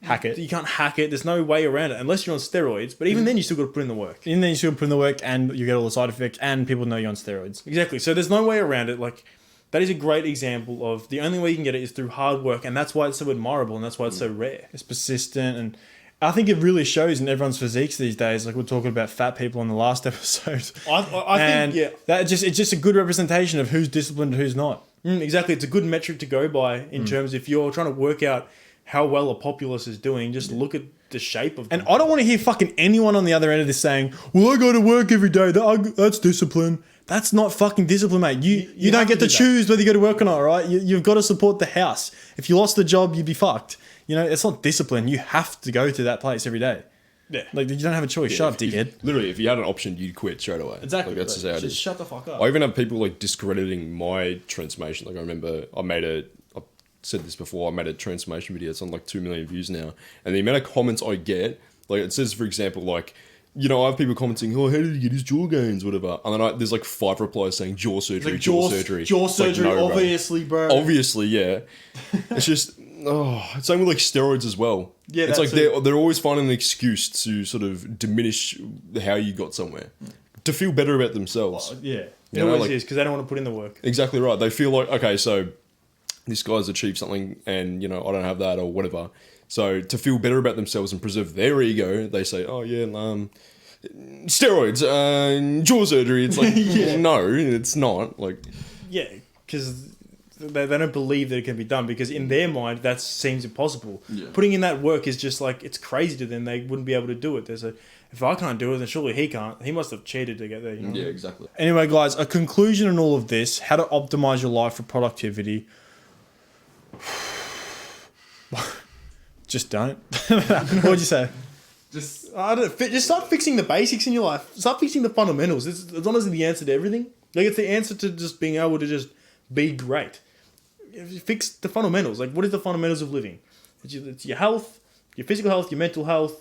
hack it. You can't hack it. There's no way around it unless you're on steroids. But even then, you still got to put in the work. And then you still put in the work, and you get all the side effects, and people know you're on steroids. Exactly. So there's no way around it. Like, that is a great example of the only way you can get it is through hard work, and that's why it's so admirable, and that's why it's so rare. It's persistent, and I think it really shows in everyone's physiques these days. Like, we're talking about fat people in the last episode. I think, yeah. It's just a good representation of who's disciplined and who's not. Exactly. It's a good metric to go by in terms if you're trying to work out how well a populace is doing, just look at the shape of them. And I don't want to hear fucking anyone on the other end of this saying, well, I go to work every day. That's discipline. That's not fucking discipline, mate. You don't get to choose whether you go to work or not, right? You've got to support the house. If you lost the job, you'd be fucked. It's not discipline. You have to go to that place every day. Yeah. Like, you don't have a choice. Shut up, dickhead. Literally, if you had an option, you'd quit straight away. Exactly. Like, that's just how it is. Shut the fuck up. I even have people like discrediting my transformation. Like, I remember I've said this before, I made a transformation video. It's on like 2 million views now. And the amount of comments I get, like, it says, for example, like, you know, I have people commenting, "Oh, how did he get his jaw gains, whatever?" And then there's like 5 replies saying jaw surgery, Like jaw surgery, jaw It's like, surgery, no, bro. obviously, bro. Obviously, yeah. It's just, same with like steroids as well. Yeah, it's like that's they're always finding an excuse to sort of diminish how you got somewhere to feel better about themselves. Yeah, it You know, always like- is because they don't want to put in the work. Exactly right. They feel like, okay, so this guy's achieved something and, you know, I don't have that or whatever. So to feel better about themselves and preserve their ego, they say, oh, yeah, steroids, jaw surgery. It's like, no, it's not. Like, Yeah, because they don't believe that it can be done because in their mind that seems impossible. Yeah. Putting in that work is just like it's crazy to them. They wouldn't be able to do it. There's a if I can't do it, then surely he can't. He must have cheated to get there. You know? yeah, exactly. Anyway, guys, a conclusion in all of this: how to optimize your life for productivity. Just don't. What'd you say? Just Just start fixing the basics in your life. Start fixing the fundamentals. It's honestly the answer to everything. Like it's the answer to just being able to just be great. If you fix the fundamentals. Like what is the fundamentals of living? It's your health, your physical health, your mental health.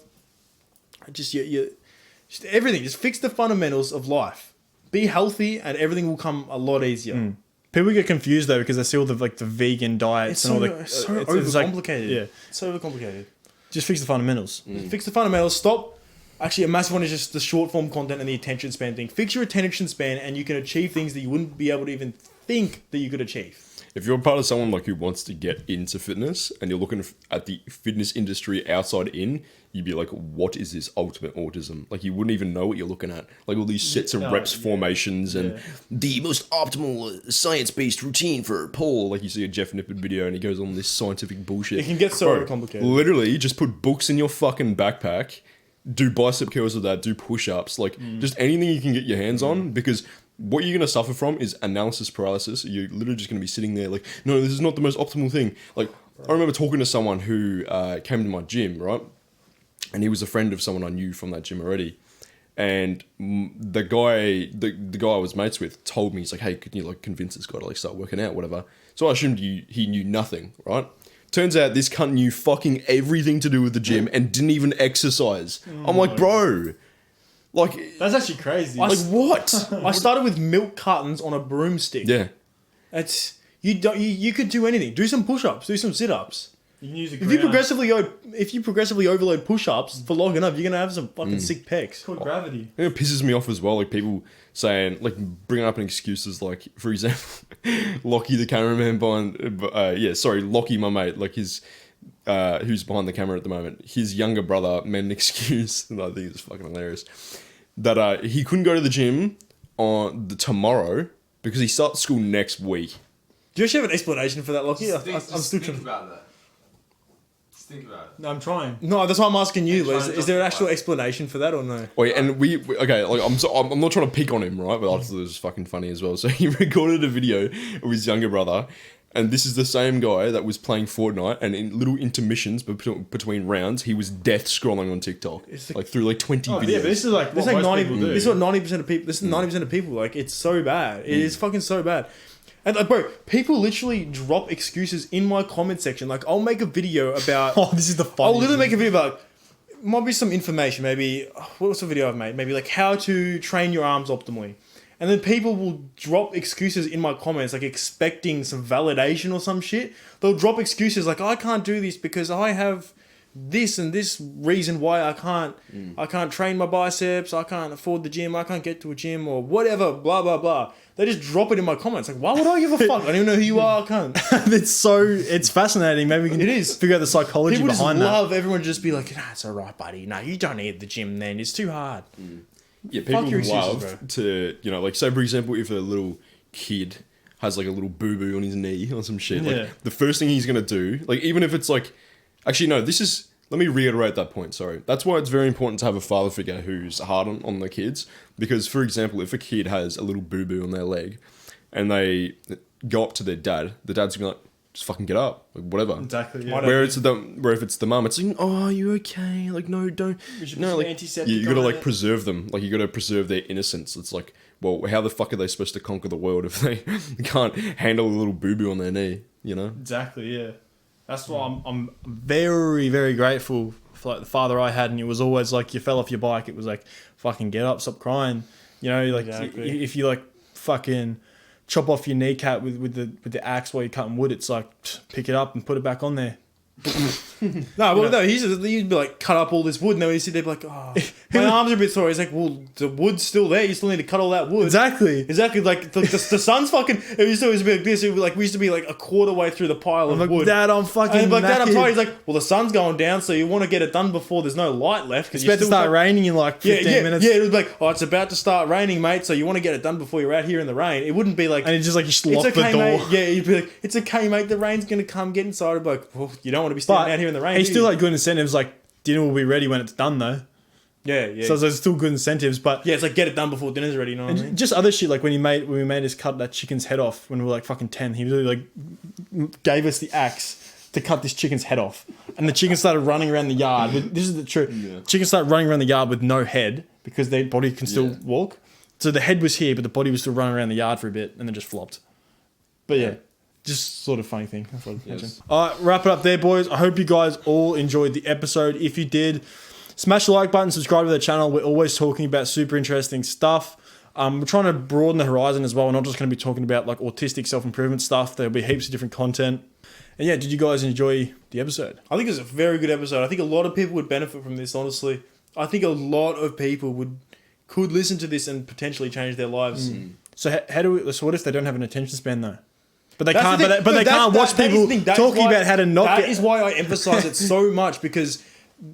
Just just everything. Just fix the fundamentals of life. Be healthy, and everything will come a lot easier. People get confused though because they see all the like the vegan diets It's and all so, the it's so it's like- overcomplicated. yeah, It's so overcomplicated. just fix the fundamentals. Fix the fundamentals. Stop. Actually, a massive one is just the short form content and the attention span thing. Fix your attention span, and you can achieve things that you wouldn't be able to even think that you could achieve. If you're part of someone like who wants to get into fitness and you're looking at the fitness industry outside in, you'd be like, what is this ultimate autism? Like you wouldn't even know what you're looking at. Like all these sets and reps formations and the most optimal science-based routine for Paul. Like you see a Jeff Nippard video and he goes on this scientific bullshit. It can get so Bro, overcomplicated. Literally, just put books in your fucking backpack, do bicep curls with that, do push-ups, like just anything you can get your hands on because what you're going to suffer from is analysis paralysis. You're literally just going to be sitting there like, no, this is not the most optimal thing. Like, I remember talking to someone who came to my gym, right? And he was a friend of someone I knew from that gym already. And the guy I was mates with told me, he's like, hey, could you like convince this guy to like start working out, whatever. So I assumed he knew nothing, right? Turns out this cunt knew fucking everything to do with the gym and didn't even exercise. I'm like, bro, like, That's actually crazy. like what? I started with milk cartons on a broomstick. Yeah. It's you could do anything. Do some push-ups. Do some sit-ups. you can use the If you progressively overload push-ups for long enough, you're gonna have some fucking sick pecs. called gravity. It pisses me off as well, like people saying, like bringing up an excuses, like for example, Lockie the cameraman Lockie my mate, like his, who's behind the camera at the moment, his younger brother made an excuse, and I think it's fucking hilarious, that he couldn't go to the gym on the tomorrow because he starts school next week. Do you actually have an explanation for that, Lockie? I'm still think trying. about that. Just think about it. No, I'm trying. No, that's why I'm asking you. Trying to Is there an actual justify. explanation for that or no? Wait, and we okay, like I'm not trying to pick on him, right? But I thought it was fucking funny as well. So he recorded a video of his younger brother, and this is the same guy that was playing Fortnite, and in little intermissions between rounds, he was death scrolling on TikTok, like through like 20 videos. Yeah, but this is like This what is like most 90. people do. This is what 90% of people. This is 90% of people. Like it's so bad. It is fucking so bad. And like, bro, people literally drop excuses in my comment section. Like I'll make a video about. Oh, this is the I'll funniest. literally make a video about. Might be some information. Maybe what's the video I've made? Maybe like how to train your arms optimally. And then people will drop excuses in my comments, like expecting some validation or some shit. They'll drop excuses like, I can't do this because I have this and this reason why I can't train my biceps, I can't afford the gym, I can't get to a gym or whatever, blah, blah, blah. They just drop it in my comments. Like, why would I give a fuck? I don't even know who you are, cunt. it's fascinating. Maybe we can It is. figure out the psychology People just behind that. love everyone to just be like, nah, it's all right, buddy. No, you don't need the gym then. It's too hard. Yeah, people your excuses, love bro. to, you know, like, say, for example, if a little kid has, like, a little boo-boo on his knee or some shit, like, Yeah. the first thing he's going to do, like, even if it's, like... Actually, no, this is... Let me reiterate that point, sorry. That's why it's very important to have a father figure who's hard on the kids. Because, for example, if a kid has a little boo-boo on their leg and they go up to their dad, the dad's going to be like, just fucking get up, like, whatever. Exactly. Why Yeah. don't- Where if it's the mum, it's like, oh, are you okay? Like, no, don't. should No, put some like, antiseptic you gotta on like it. preserve them. Like, you gotta preserve their innocence. It's like, well, how the fuck are they supposed to conquer the world if they can't handle a little boo boo on their knee? You know? Exactly. Yeah. That's why I'm very, very grateful like the father I had, and it was always like you fell off your bike, it was like fucking get up, stop crying. You know, like if you like fucking chop off your kneecap with the axe while you're cutting wood, it's like pick it up and put it back on there. He'd be like, cut up all this wood, and then he'd sit there be like, oh, my arms are a bit sore. He's like, well, the wood's still there. You still need to cut all that wood. Exactly. Like the sun's fucking. It used to always be like this. It would be like we used to be like a quarter way through the pile of wood. Dad, I'm fucking. And like, Dad, I'm knackered. tired. He's like, well, the sun's going down, so you want to get it done before there's no light left. It's about to start raining in like 15 minutes. Yeah, it was like, oh, it's about to start raining, mate. So you want to get it done before you're out here in the rain. It wouldn't be like, and it's just like you lock it's okay, the door. mate. Yeah, you'd be like, it's okay, mate. The rain's gonna come. Get inside. I'd be like, well, you don't want to be standing out here in the rain. It's still like good incentives. Like dinner will be ready when it's done, though. Yeah. So there's still good incentives, but yeah, it's like get it done before dinner's ready. You know what I mean? just other shit. Like when we made us cut that chicken's head off when we were like fucking 10. He literally like gave us the axe to cut this chicken's head off, and the chicken started running around the yard. This is the truth. Yeah. Chicken started running around the yard with no head because their body can still walk. So the head was here, but the body was still running around the yard for a bit, and then just flopped. But yeah. Just sort of funny thing. That's what yes. All right, wrap it up there, boys. I hope you guys all enjoyed the episode. If you did, smash the like button, subscribe to the channel. We're always talking about super interesting stuff. We're trying to broaden the horizon as well. We're not just going to be talking about like autistic self-improvement stuff. There'll be heaps of different content. And yeah, did you guys enjoy the episode? I think it's a very good episode. I think a lot of people would benefit from this, honestly. I think a lot of people could listen to this and potentially change their lives. So what if they don't have an attention span though? But they can't. But they can't watch people talking about how to not. That is why I emphasize it so much, because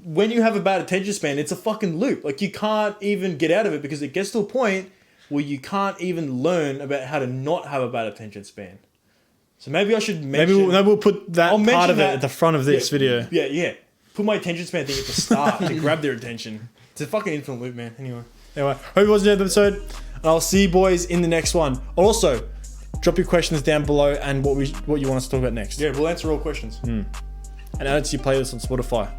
when you have a bad attention span, it's a fucking loop. Like you can't even get out of it because it gets to a point where you can't even learn about how to not have a bad attention span. So maybe I should mention. Maybe we'll put that part of it at the front of this video. Yeah. Put my attention span thing at the start to grab their attention. It's a fucking infinite loop, man. Anyway, hope you guys enjoyed the episode, and I'll see you boys in the next one. Also, drop your questions down below and what you want us to talk about next. Yeah, we'll answer all questions. And add it to your playlist on Spotify.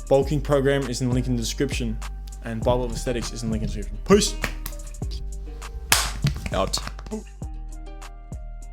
Bulking program is in the link in the description, and Bible of Aesthetics is in the link in the description. Peace. Out.